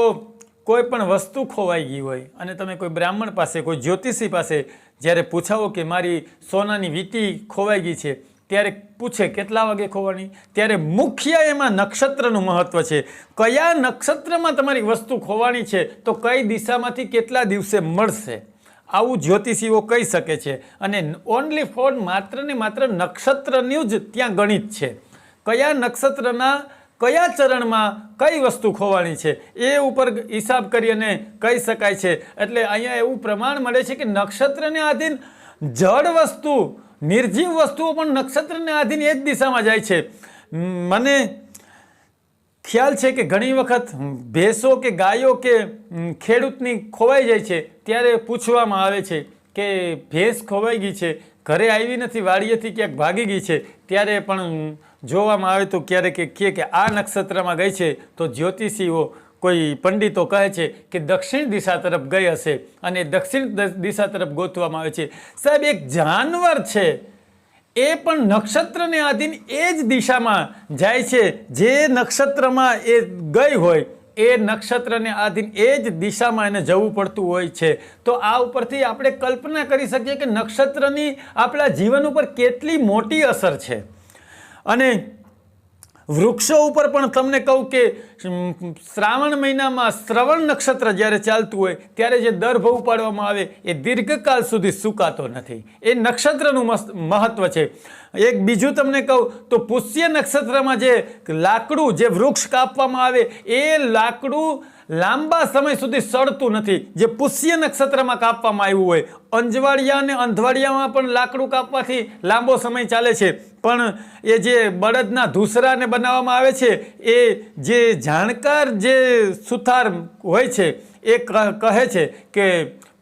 કોઈ પણ વસ્તુ ખોવાઈ ગઈ હોય અને તમે કોઈ બ્રાહ્મણ પાસે, કોઈ જ્યોતિષી પાસે જ્યારે પૂછાવો કે મારી સોનાની વીંટી ખોવાઈ ગઈ છે, ત્યારે પૂછે કેટલા વાગે ખોવાની, ત્યારે મુખ્ય એમાં નક્ષત્રનું મહત્વ છે. કયા નક્ષત્રમાં તમારી વસ્તુ ખોવાની છે તો કઈ દિશામાંથી કેટલા દિવસે મળશે, આવું જ્યોતિષીઓ કહી શકે છે. અને ઓનલી ફોર માત્ર ને માત્ર નક્ષત્રનું જ ત્યાં ગણિત છે. કયા નક્ષત્રના કયા ચરણમાં કઈ વસ્તુ ખોવાની છે એ ઉપર હિસાબ કરી અને કહી શકાય છે. એટલે અહીંયા એવું પ્રમાણ મળે છે કે નક્ષત્રને આધીન જળ વસ્તુ, નિર્જીવ વસ્તુઓ પણ નક્ષત્રને આધીન એ જ દિશામાં જાય છે. મને ખ્યાલ છે કે ઘણી વખત ભેંસો કે ગાયો કે ખેડૂતની ખોવાઈ જાય છે ત્યારે પૂછવામાં આવે છે કે ભેંસ ખોવાઈ ગઈ છે, ઘરે આવી નથી, વાડીએથી ક્યાંક ભાગી ગઈ છે, ત્યારે પણ જોવામાં આવે તો ક્યારેક કહે કે આ નક્ષત્રમાં ગઈ છે તો જ્યોતિષીઓ, કોઈ પંડિતો કહે છે કે દક્ષિણ દિશા તરફ ગઈ હશે અને દક્ષિણ દિશા તરફ ગોતવામાં આવે છે. સાહેબ, એક જાનવર છે એ પણ નક્ષત્રને આધીન એ જ દિશામાં જાય છે જે નક્ષત્રમાં એ ગઈ હોય, એ નક્ષત્રને આધીન એ જ દિશામાં એને જવું પડતું હોય છે. તો આ ઉપરથી આપણે કલ્પના કરી શકીએ કે નક્ષત્રની આપણા જીવન ઉપર કેટલી મોટી અસર છે. અને વૃક્ષો ઉપર પણ તમને કહું કે શ્રાવણ મહિનામાં શ્રવણ નક્ષત્ર જ્યારે ચાલતું હોય ત્યારે જે દર્ભ ઉપાડવામાં આવે એ દીર્ઘકાળ સુધી સુકાતો નથી. એ નક્ષત્રનું મહત્વ છે. એક બીજું તમને કહું તો પુષ્ય નક્ષત્રમાં જે લાકડું, જે વૃક્ષ કાપવામાં આવે એ લાકડું લાંબા સમય સુધી સડતું નથી, જે પુષ્ય નક્ષત્રમાં કાપવામાં આવ્યું હોય. અંજવાળિયા અને અંધવાળિયામાં પણ લાકડું કાપવાથી લાંબો સમય ચાલે છે, પણ એ જે બળદના ધૂસરાને બનાવવામાં આવે છે એ જે જાણકાર જે સુથાર હોય છે એ કહે છે કે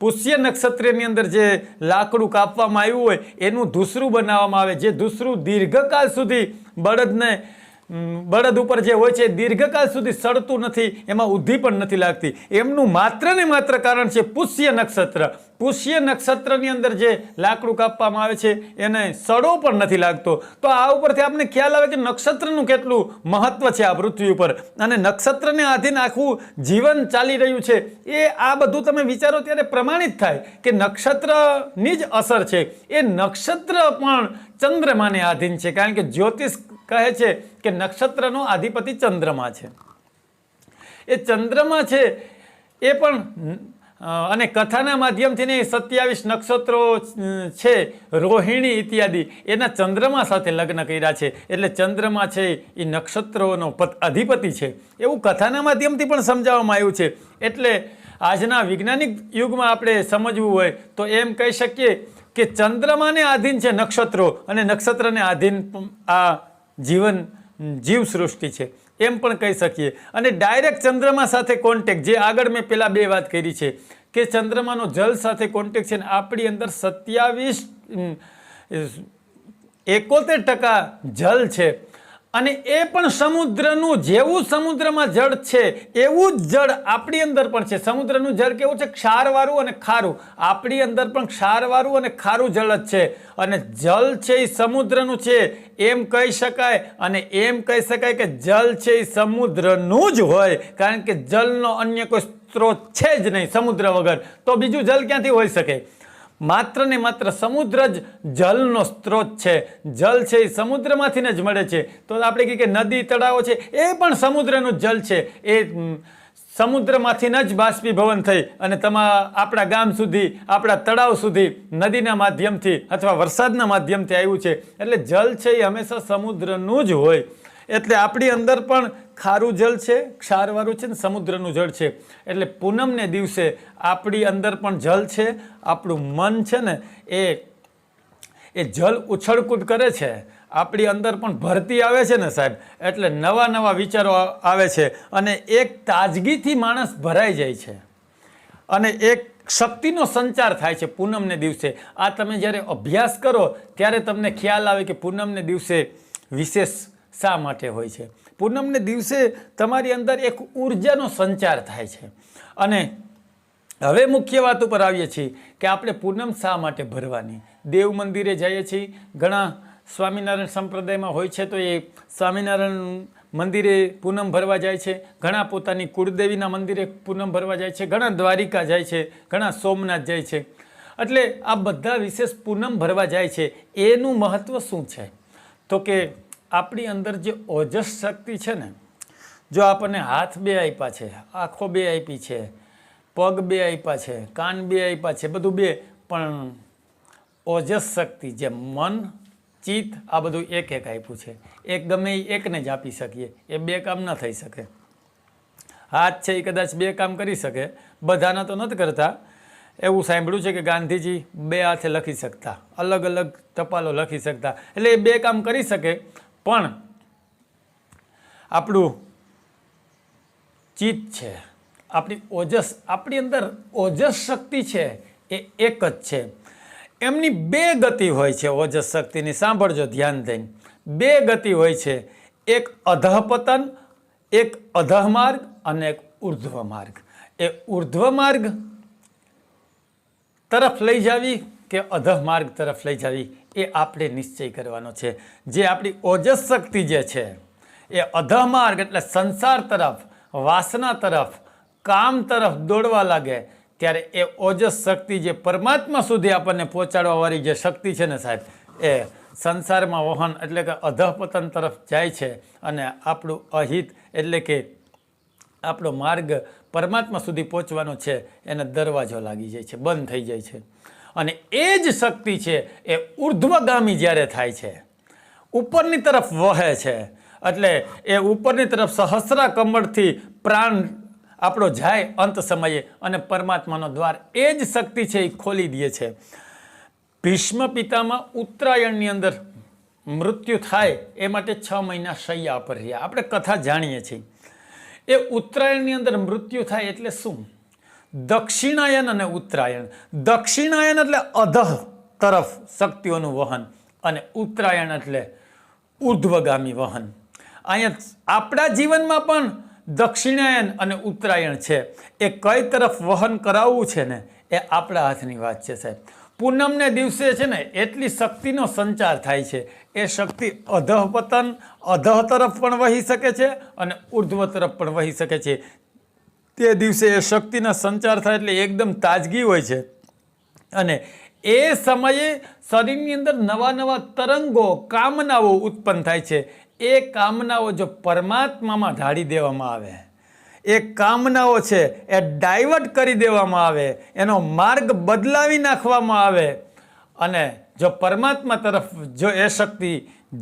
પુષ્ય નક્ષત્રની અંદર જે લાકડું કાપવામાં આવ્યું હોય એનું ધૂસરું બનાવવામાં આવે, જે ધૂસરું દીર્ઘકાળ સુધી બળદ ઉપર જે હોય છે દીર્ઘકાળ સુધી સડતું નથી, એમાં ઉધી પણ નથી લાગતી. એમનું માત્ર ને માત્ર કારણ છે પુષ્ય નક્ષત્ર. પુષ્ય નક્ષત્રની અંદર જે લાકડું કાપવામાં આવે છે એને સડો પણ નથી લાગતો. તો આ ઉપરથી આપણને ખ્યાલ આવે કે નક્ષત્રનું કેટલું મહત્વ છે આ પૃથ્વી ઉપર, અને નક્ષત્રને આધીન આખું જીવન ચાલી રહ્યું છે. એ આ બધું તમે વિચારો ત્યારે પ્રમાણિત થાય કે નક્ષત્રની જ અસર છે. એ નક્ષત્ર પણ ચંદ્રમાને આધીન છે, કારણ કે જ્યોતિષ કહે છે કે નક્ષત્રનો અધિપતિ ચંદ્રમા છે. એ ચંદ્રમા છે એ પણ અને કથાના માધ્યમથી ને 27 નક્ષત્રો છે, રોહિણી ઇત્યાદિ, એના ચંદ્રમા સાથે લગ્ન કર્યા છે. એટલે ચંદ્રમા છે એ નક્ષત્રોનો અધિપતિ છે, એવું કથાના માધ્યમથી પણ સમજાવવામાં આવ્યું છે. એટલે આજના વૈજ્ઞાનિક યુગમાં આપણે સમજવું હોય તો એમ કહી શકીએ કે ચંદ્રમાને આધીન છે નક્ષત્રો અને નક્ષત્રને આધીન આ જીવ સૃષ્ટિ છે, એમ પણ કહી શકીએ. અને ડાયરેક્ટ ચંદ્રમા સાથે કોન્ટેક્ટ, જે આગળ મેં પેલા 2 વાત કરી છે કે ચંદ્રમાનો જલ સાથે કોન્ટેક્ટ છે, આપણી અંદર 71% જલ છે. અને એ પણ સમુદ્રનું, જેવું સમુદ્રમાં જળ છે એવું જ જળ આપણી અંદર પણ છે. સમુદ્રનું જળ કેવું છે? ક્ષારવાળું અને ખારું. આપણી અંદર પણ ક્ષારવાળું અને ખારું જળ જ છે. અને જલ છે એ સમુદ્રનું છે એમ કહી શકાય, અને એમ કહી શકાય કે જલ છે એ સમુદ્રનું જ હોય, કારણ કે જલનો અન્ય કોઈ સ્ત્રોત છે જ નહીં સમુદ્ર વગર. તો બીજું જલ ક્યાંથી હોઈ શકે? માત્ર ને માત્ર સમુદ્ર જ જલનો સ્ત્રોત છે. જલ છે એ સમુદ્રમાંથી જ મળે છે. તો આપણે કહીએ કે નદી, તળાવો છે એ પણ સમુદ્રનું જલ છે. એ સમુદ્રમાંથી જ બાષ્પીભવન થઈ અને આપણા ગામ સુધી, આપણા તળાવ સુધી નદીના માધ્યમથી અથવા વરસાદના માધ્યમથી આવ્યું છે. એટલે જલ છે એ હંમેશા સમુદ્રનું જ હોય. એટલે આપણી અંદર પણ ખારું જલ છે, ક્ષારવાળું છે ને સમુદ્રનું જળ છે. એટલે પૂનમને દિવસે આપણી અંદર પણ જલ છે. આપણું મન છે ને એ જલ ઉછળકૂદ કરે છે. આપણી અંદર પણ ભરતી આવે છે ને સાહેબ, એટલે નવા નવા વિચારો આવે છે અને એક તાજગીથી માણસ ભરાઈ જાય છે અને એક શક્તિનો સંચાર થાય છે પૂનમને દિવસે. આ તમે જ્યારે અભ્યાસ કરો ત્યારે તમને ખ્યાલ આવે કે પૂનમને દિવસે વિશેષ શા માટે હોય છે. પૂનમને દિવસે તમારી અંદર એક ઉર્જાનો સંચાર થાય છે. અને હવે મુખ્ય વાત ઉપર આવીએ છીએ કે આપણે પૂનમ શા માટે ભરવાની. દેવ મંદિરે જઈએ છીએ, ઘણા સ્વામિનારાયણ સંપ્રદાયમાં હોય છે તો એ સ્વામિનારાયણ મંદિરે પૂનમ ભરવા જાય છે, ઘણા પોતાની કુળદેવીના મંદિરે પૂનમ ભરવા જાય છે, ઘણા દ્વારિકા જાય છે, ઘણા સોમનાથ જાય છે. એટલે આ બધા વિશેષ પૂનમ ભરવા જાય છે. એનું મહત્ત્વ શું છે? તો કે આપણી અંદર જે ઓજસ શક્તિ છે ને, જો આપણને હાથ 2 આપ્યા છે, આંખો 2 આપી છે, પગ 2 આપ્યા છે, કાન 2 આપ્યા છે, બધું 2, પણ ઓજસ શક્તિ જે મન ચિત્ત આ બધું એક આપ્યું છે. એક ગમે એ એકને જ આપી શકીએ. એ 2 કામ ન થઈ શકે. હાથ છે એ કદાચ 2 કામ કરી શકે, બધાના તો નથી કરતા. એવું સાંભળ્યું છે કે ગાંધીજી 2 હાથે લખી શકતા, અલગ અલગ ટપાલો લખી શકતા. એટલે એ 2 કામ કરી શકે, પણ આપણું ચિત્ત છે, આપણી ઓજસ, આપણી અંદર ઓજસ શક્તિ છે એ એક જ છે. એમની 2 ગતિ હોય છે. ઓજસ શક્તિની સાંભળજો ધ્યાન દઈને. 2 ગતિ હોય છે. એક અધઃપતન, એક અધઃ માર્ગ અને એક ઉર્ધ્વ માર્ગ. એ ઉર્ધ્વ માર્ગ તરફ લઈ જાવી કે અધઃ માર્ગ તરફ લઈ જાવી એ આપણે નિશ્ચય કરવાનો છે. જે આપણી ઓજસ શક્તિ જે છે એ અધઃ માર્ગ એટલે સંસાર તરફ, વાસના તરફ, કામ તરફ દોડવા લાગે ત્યારે એ ઓજસ શક્તિ જે પરમાત્મા સુધી આપણને પહોંચાડવાવાળી જે શક્તિ છે ને સાહેબ, એ સંસારમાં વહન એટલે કે અધઃપતન તરફ જાય છે અને આપણું અહિત એટલે કે આપણો માર્ગ પરમાત્મા સુધી પહોંચવાનો છે એને દરવાજો લાગી જાય છે, બંધ થઈ જાય છે. અને એ જ શક્તિ છે એ ઉર્ધ્વગામી જ્યારે થાય છે, ઉપરની તરફ વહે છે, એટલે એ ઉપરની તરફ સહસ્રા કમળથી પ્રાણ આપણો જાય અંત સમયે અને પરમાત્માનો દ્વાર એ જ શક્તિ છે એ ખોલી દે છે. ભીષ્મ પિતામાં ઉત્તરાયણની અંદર મૃત્યુ થાય એ માટે 6 મહિના શૈયા પર રહ્યા. આપણે કથા જાણીએ છીએ. એ ઉત્તરાયણની અંદર મૃત્યુ થાય એટલે શું? દક્ષિણાયન અને ઉત્તરાયણ. દક્ષિણાયન એટલે અધઃ તરફ શક્તિઓનું વહન અને ઉત્તરાયણ એટલે ઉર્ધ્વગામી વહન. અહીંયા આપણા જીવનમાં પણ દક્ષિણાયન અને ઉત્તરાયણ છે. એ કઈ તરફ વહન કરાવવું છે ને એ આપણા હાથની વાત છે સાહેબ. પૂનમને દિવસે છે ને એટલી શક્તિનો સંચાર થાય છે. એ શક્તિ અધઃપતન, અધઃ તરફ પણ વહી શકે છે અને ઉર્ધ્વ તરફ પણ વહી શકે છે. તે દિવસે એ શક્તિના સંચાર થાય એટલે એકદમ તાજગી હોય છે અને એ સમયે શરીરની અંદર નવા નવા તરંગો, કામનાઓ ઉત્પન્ન થાય છે. એ કામનાઓ જો પરમાત્મામાં ઢાળી દેવામાં આવે, એ કામનાઓ છે એ ડાયવર્ટ કરી દેવામાં આવે, એનો માર્ગ બદલાવી નાખવામાં આવે અને જો પરમાત્મા તરફ જો એ શક્તિ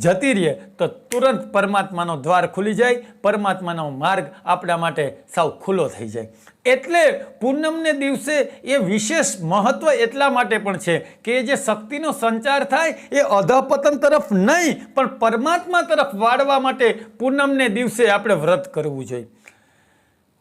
જતી રહે તો તુરંત પરમાત્માનો દ્વાર ખુલી જાય, પરમાત્માનો માર્ગ આપણા માટે સાવ ખુલ્લો થઈ જાય. એટલે પૂનમને દિવસે એ વિશેષ મહત્વ એટલા માટે પણ છે કે જે શક્તિનો સંચાર થાય એ અધઃપતન તરફ નહીં પણ પરમાત્મા તરફ વાળવા માટે પૂનમને દિવસે આપણે વ્રત કરવું જોઈએ,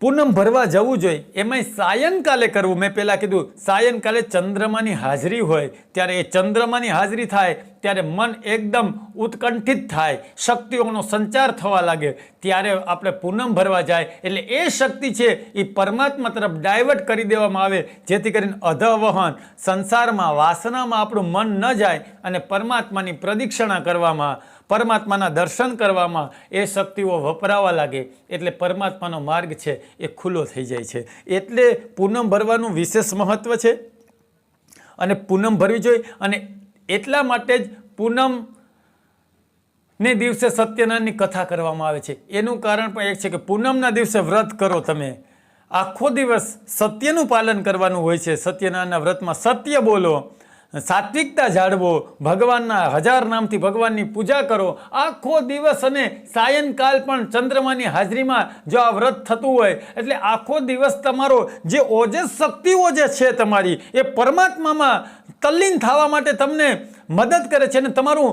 પૂનમ ભરવા જવું જોઈએ. એમાંય સાયંકાલે કરવું. મેં પહેલાં કીધું સાયંકાલે ચંદ્રમાની હાજરી હોય ત્યારે એ ચંદ્રમાની હાજરી થાય ત્યારે મન એકદમ ઉત્કંઠિત થાય, શક્તિઓનો સંચાર થવા લાગે ત્યારે આપણે પૂનમ ભરવા જાય એટલે એ શક્તિ છે એ પરમાત્મા તરફ ડાયવર્ટ કરી દેવામાં આવે જેથી કરીને અધઃવહન સંસારમાં વાસનામાં આપણું મન ન જાય અને પરમાત્માની પ્રદક્ષિણા કરવામાં, પરમાત્માના દર્શન કરવામાં એ શક્તિઓ વપરાવા લાગે એટલે પરમાત્માનો માર્ગ છે એ ખુલ્લો થઈ જાય છે. એટલે પૂનમ ભરવાનું વિશેષ મહત્ત્વ છે અને પૂનમ ભરવી જોઈએ. અને એટલા માટે જ પૂનમને દિવસે સત્યનારાયણની કથા કરવામાં આવે છે. એનું કારણ પણ એક છે કે પૂનમના દિવસે વ્રત કરો, તમે આખો દિવસ સત્યનું પાલન કરવાનું હોય છે. સત્યનારાયણના વ્રતમાં સત્ય બોલો, સાત્વિકતા જાળવો, ભગવાનના 1000 નામથી ભગવાનની પૂજા કરો આખો દિવસ. અને સાયંકાલ પણ ચંદ્રમાની હાજરીમાં જો આ વ્રત થતું હોય એટલે આખો દિવસ તમારો જે ઓજસ શક્તિઓ જે છે તમારી એ પરમાત્મામાં તલ્લીન થવા માટે તમને મદદ કરે છે અને તમારું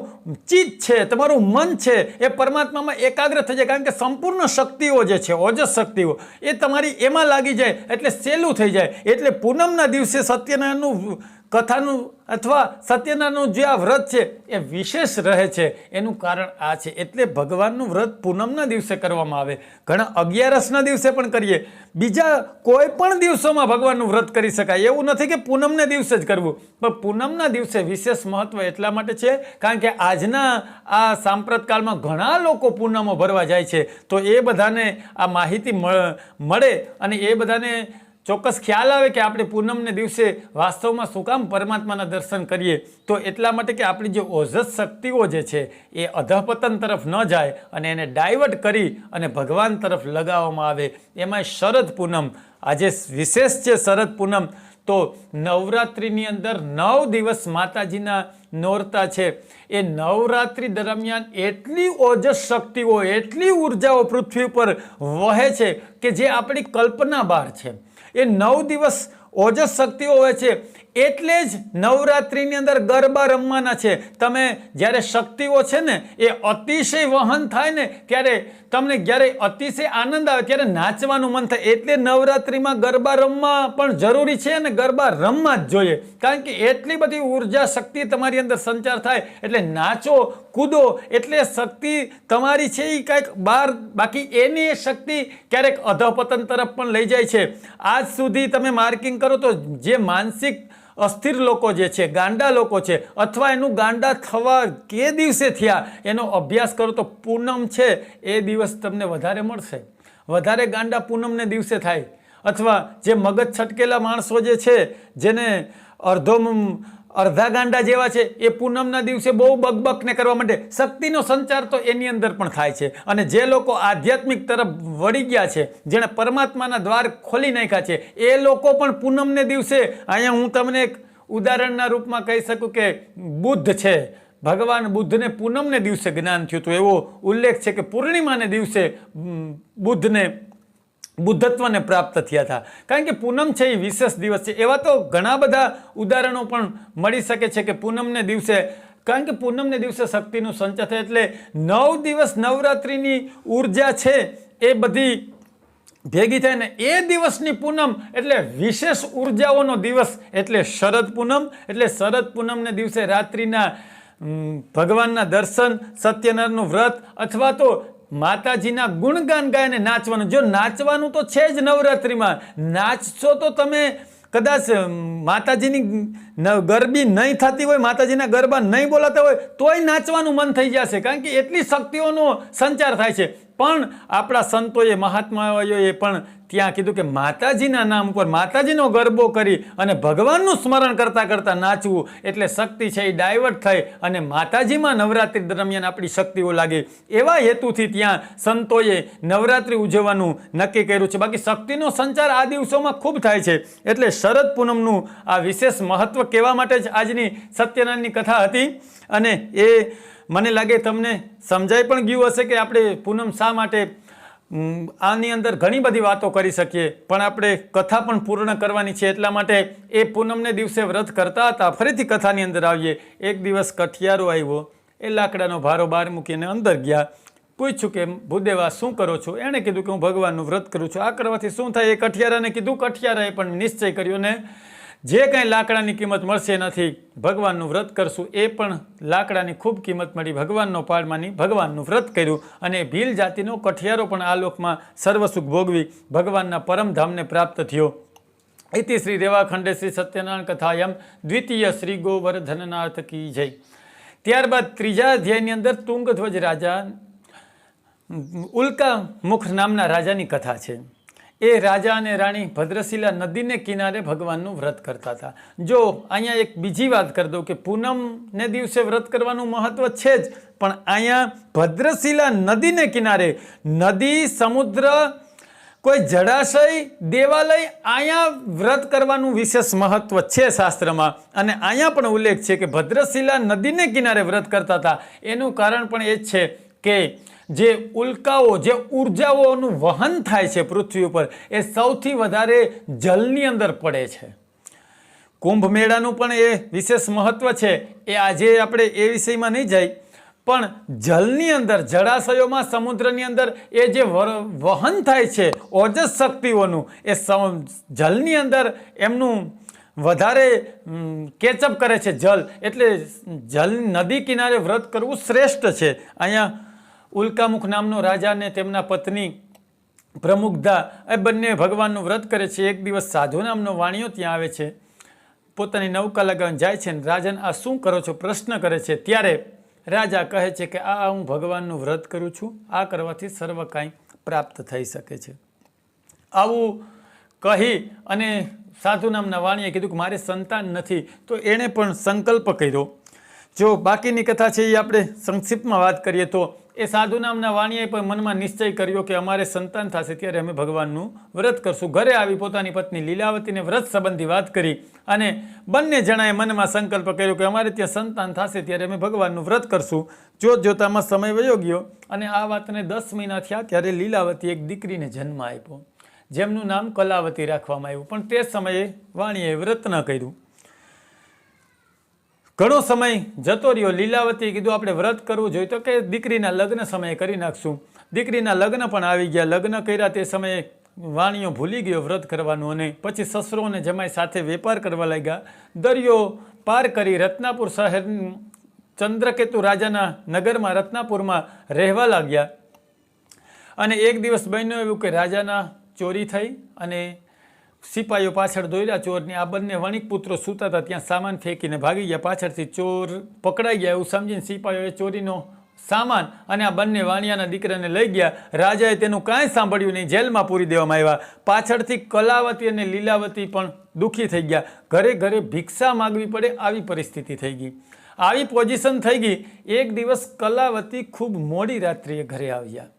ચિત્ત છે, તમારું મન છે એ પરમાત્મામાં એકાગ્ર થઈ જાય. કારણ કે સંપૂર્ણ શક્તિઓ જે છે, ઓજસ શક્તિઓ એ તમારી એમાં લાગી જાય એટલે સહેલું થઈ જાય. એટલે પૂનમના દિવસે સત્યનારાયણનું કથાનું અથવા સત્યનારાયણનું જે આ વ્રત છે એ વિશેષ રહે છે. એનું કારણ આ છે. એટલે ભગવાનનું વ્રત પૂનમના દિવસે કરવામાં આવે. ઘણા 11સના દિવસે પણ કરીએ, બીજા કોઈ પણ દિવસોમાં ભગવાનનું વ્રત કરી શકાય. એવું નથી કે પૂનમને દિવસે જ કરવું, પણ પૂનમના દિવસે વિશેષ મહત્વ એટલા માટે છે કારણ કે આજના આ સાંપ્રત કાળમાં ઘણા લોકો પૂનમો ભરવા જાય છે. તો એ બધાને આ માહિતી મળે અને એ બધાને ચોક્કસ ખ્યાલ આવે કે આપણે પૂનમને દિવસે વાસ્તવમાં શું કામ પરમાત્માના દર્શન કરીએ. તો એટલા માટે કે આપણી જે ઓજસ શક્તિઓ જે છે એ અધઃપતન તરફ ન જાય અને એને ડાયવર્ટ કરી અને ભગવાન તરફ લગાવવામાં આવે. એમાં શરદ પૂનમ આજે વિશેષ છે. શરદ પૂનમ તો નવરાત્રિની અંદર 9 દિવસ માતાજીના નોરતા છે. એ નવરાત્રિ દરમિયાન એટલી ઓજસ શક્તિઓ, એટલી ઉર્જાઓ પૃથ્વી પર વહે છે કે જે આપણી કલ્પના બહાર છે. એ 9 દિવસ ઓજસ શક્તિઓ હોય છે. એટલે જ નવરાત્રિની અંદર ગરબા રમવાના છે. તમે જ્યારે શક્તિઓ છે ને એ અતિશય વહન થાય ને ત્યારે તમને જ્યારે અતિશય આનંદ આવે ત્યારે નાચવાનું મન થાય. એટલે નવરાત્રિમાં ગરબા રમવા પણ જરૂરી છે અને ગરબા રમવા જ જોઈએ. કારણ કે એટલી બધી ઉર્જા શક્તિ તમારી અંદર સંચાર થાય. એટલે નાચો, કૂદો, એટલે શક્તિ તમારી છે એ કાંઈક બહાર, બાકી એની એ શક્તિ ક્યારેક અધઃપતન તરફ પણ લઈ જાય છે. આજ સુધી તમે માર્કિંગ કરો તો જે માનસિક અસ્થિર લોકો જે છે, ગાંડા લોકો છે, અથવા એનું ગાંડા થવા કે દિવસે થયા એનો અભ્યાસ કરો તો પૂનમ છે એ દિવસ તમને વધારે મળશે. વધારે ગાંડા પૂનમને દિવસે થાય. અથવા જે મગજ છટકેલા માણસો જે છે, જેને અડધા ગાંડા જેવા છે, એ પૂનમના દિવસે બહુ બકબકને કરવા માટે શક્તિનો સંચાર તો એની અંદર પણ થાય છે. અને જે લોકો આધ્યાત્મિક તરફ વળી ગયા છે, જેણે પરમાત્માના દ્વાર ખોલી નાખ્યા છે, એ લોકો પણ પૂનમને દિવસે, અહીંયા હું તમને એક ઉદાહરણના રૂપમાં કહી શકું કે બુદ્ધ છે, ભગવાન બુદ્ધને પૂનમને દિવસે જ્ઞાન થયું હતું. એવો ઉલ્લેખ છે કે પૂર્ણિમાને દિવસે બુદ્ધત્વને પ્રાપ્ત થયા હતા. કારણ કે પૂનમ છે એ વિશેષ દિવસ છે. એવા તો ઘણા બધા ઉદાહરણો પણ મળી શકે છે કે પૂનમને દિવસે, કારણ કે પૂનમને દિવસે શક્તિનું સંચાર થાય. એટલે 9 દિવસ નવરાત્રિની ઉર્જા છે એ બધી ભેગી થાય ને એ દિવસની પૂનમ એટલે વિશેષ ઉર્જાઓનો દિવસ, એટલે શરદ પૂનમ. એટલે શરદ પૂનમને દિવસે રાત્રિના ભગવાનના દર્શન, સત્યનારાયણનું વ્રત અથવા તો માતાજીના ગુણગાન ગાયને નાચવાનું. જો નાચવાનું તો છે જ નવરાત્રિમાં. નાચશો તો તમે કદાચ માતાજીની ગરબી નહીં થતી હોય, માતાજીના ગરબા નહીં બોલાતા હોય તોય નાચવાનું મન થઈ જશે. કારણ કે એટલી શક્તિઓનો સંચાર થાય છે. પણ આપણા સંતોએ, મહાત્માઓએ પણ ત્યાં કીધું કે માતાજીના નામ ઉપર માતાજીનો ગરબો કરી અને ભગવાનનું સ્મરણ કરતાં કરતાં નાચવું. એટલે શક્તિ છે એ ડાયવર્ટ થઈ અને માતાજીમાં નવરાત્રિ દરમિયાન આપણી શક્તિઓ લાગે. એવા હેતુથી ત્યાં સંતોએ નવરાત્રિ ઉજવવાનું નક્કી કર્યું છે. બાકી શક્તિનો સંચાર આ દિવસોમાં ખૂબ થાય છે. એટલે શરદ પૂનમનું આ વિશેષ મહત્વ કહેવા માટે જ આજની સત્યનારાયણની કથા હતી. અને એ મને લાગે તમને સમજાઈ પણ ગયું હશે કે આપણે પૂનમ શા માટે, આની અંદર ઘણી બધી વાતો કરી શકીએ પણ આપણે કથા પણ પૂર્ણ કરવાની છે. એટલા માટે એ પૂનમને દિવસે વ્રત કરતા હતા. ફરીથી કથાની અંદર આવીએ. એક દિવસ કઠિયારો આવ્યો, એ લાકડાનો ભારો બહાર મૂકીને અંદર ગયા. પૂછ્યું કે ભૂદેવા શું કરો છો? એણે કીધું કે હું ભગવાનનું વ્રત કરું છું. આ કરવાથી શું થાય? એ કઠિયારાને કીધું. કઠિયારાએ પણ નિશ્ચય કર્યો ને જે કાંઈ લાકડાની કિંમત મળશે એનાથી ભગવાનનું વ્રત કરશું. એ પણ લાકડાની ખૂબ કિંમત મળી. ભગવાનનો પાડ માની ભગવાનનું વ્રત કર્યું અને ભીલ જાતિનો કઠિયારો પણ આ લોકમાં સર્વસુખ ભોગવી ભગવાનના પરમધામને પ્રાપ્ત થયો. ઇતિ શ્રી રેવાખંડે શ્રી સત્યનારાયણ કથાયમ દ્વિતીય શ્રી ગોવર્ધનનાથ કી જય. ત્યારબાદ 3જા અધ્યાયની અંદર તુંગધ્વજ રાજા, ઉલ્કા મુખ નામના રાજાની કથા છે. એ રાજા અને રાણી ભદ્રશિલા નદીને કિનારે ભગવાનનું વ્રત કરતા હતા. જો અહીંયા એક બીજી વાત કરી દઉં કે પૂનમને દિવસે વ્રત કરવાનું મહત્વ છે જ, પણ અહીંયા ભદ્રશિલા નદીને કિનારે, નદી, સમુદ્ર, કોઈ જળાશય, દેવાલય, અહીંયા વ્રત કરવાનું વિશેષ મહત્વ છે શાસ્ત્રમાં. અને અહીંયા પણ ઉલ્લેખ છે કે ભદ્રશિલા નદીને કિનારે વ્રત કરતા હતા. એનું કારણ પણ એ જ છે કે જે ઉલ્કાઓ, જે ઉર્જાઓનું વહન થાય છે પૃથ્વી ઉપર, એ સૌથી વધારે જલની અંદર પડે છે. કુંભ મેળાનું પણ એ વિશેષ મહત્વ છે. એ આજે આપણે એ વિષયમાં નહીં જાય, પણ જલની અંદર, જળાશયોમાં, સમુદ્રની અંદર એ જે વહન થાય છે ઓજસ શક્તિઓનું, એ જલની અંદર એમનું વધારે કેચઅપ કરે છે જલ, એટલે જલ નદી કિનારે વ્રત કરવું શ્રેષ્ઠ છે. અહીંયા ઉલ્કામુખ નામનો રાજા અને તેમના પત્ની પ્રમુગ્ધા એ બંને ભગવાનનું વ્રત કરે છે. એક દિવસ સાધુ નામનો વાણિયો ત્યાં આવે છે, પોતાની નૌકા લગાવીને જાય છે ને રાજાને આ શું કરો છો પ્રશ્ન કરે છે. ત્યારે રાજા કહે છે કે આ હું ભગવાનનું વ્રત કરું છું, આ કરવાથી સર્વ કાંઈ પ્રાપ્ત થઈ શકે છે. આવું કહી અને સાધુ નામના વાણીએ કીધું કે મારે સંતાન નથી, તો એણે પણ સંકલ્પ કર્યો. જો બાકીની કથા છે એ આપણે સંક્ષિપ્તમાં વાત કરીએ તો એ સાધુ નામના વાણીએ પણ મનમાં નિશ્ચય કર્યો કે અમારે સંતાન થશે ત્યારે અમે ભગવાનનું વ્રત કરશું. ઘરે આવી પોતાની પત્ની લીલાવતીને વ્રત સંબંધી વાત કરી અને બંને જણાએ મનમાં સંકલ્પ કર્યો કે અમારે ત્યાં સંતાન થશે ત્યારે અમે ભગવાનનું વ્રત કરશું. જોતજોતામાં સમય વયો ગયો અને આ વાતને 10 મહિના થયા ત્યારે લીલાવતી એક દીકરીને જન્મ આપ્યો, જેમનું નામ કલાવતી રાખવામાં આવ્યું. પણ તે સમયે વાણીએ વ્રત ન કર્યું. ઘણો સમય જતો રહ્યો. લીલાવતીએ કીધું આપણે વ્રત કરવું જોઈએ, તો કે દીકરીના લગ્ન સમયે કરી નાખશું. દીકરીના લગ્ન પણ આવી ગયા. લગ્ન કર્યા તે સમયે વાણીઓ ભૂલી ગયો વ્રત કરવાનું અને પછી સસરો અને જમાઈ સાથે વેપાર કરવા લાગ્યા. દરિયો પાર કરી રત્નાપુર શહેર ચંદ્રકેતુ રાજાના નગરમાં રત્નાપુરમાં રહેવા લાગ્યા. અને એક દિવસ બન્યું એવું કે રાજાના ચોરી થઈ અને સિપાહીઓ પાછળ દોડ્યા ચોરની. આ બંને વણિક પુત્રો સૂતા હતા ત્યાં સામાન ફેંકીને ભાગી ગયા. પાછળથી ચોર પકડાઈ ગયા એવું સમજીને સિપાહીઓએ ચોરીનો સામાન અને આ બંને વાણિયાના દીકરાને લઈ ગયા. રાજાએ તેનું કાંઈ સાંભળ્યું નહીં, જેલમાં પૂરી દેવામાં આવ્યા. પાછળથી કલાવતી અને લીલાવતી પણ દુઃખી થઈ ગયા. ઘરે ઘરે ભિક્ષા માગવી પડે આવી પરિસ્થિતિ થઈ ગઈ, આવી પોઝિશન થઈ ગઈ. એક દિવસ કલાવતી ખૂબ મોડી રાત્રિએ ઘરે આવ્યા.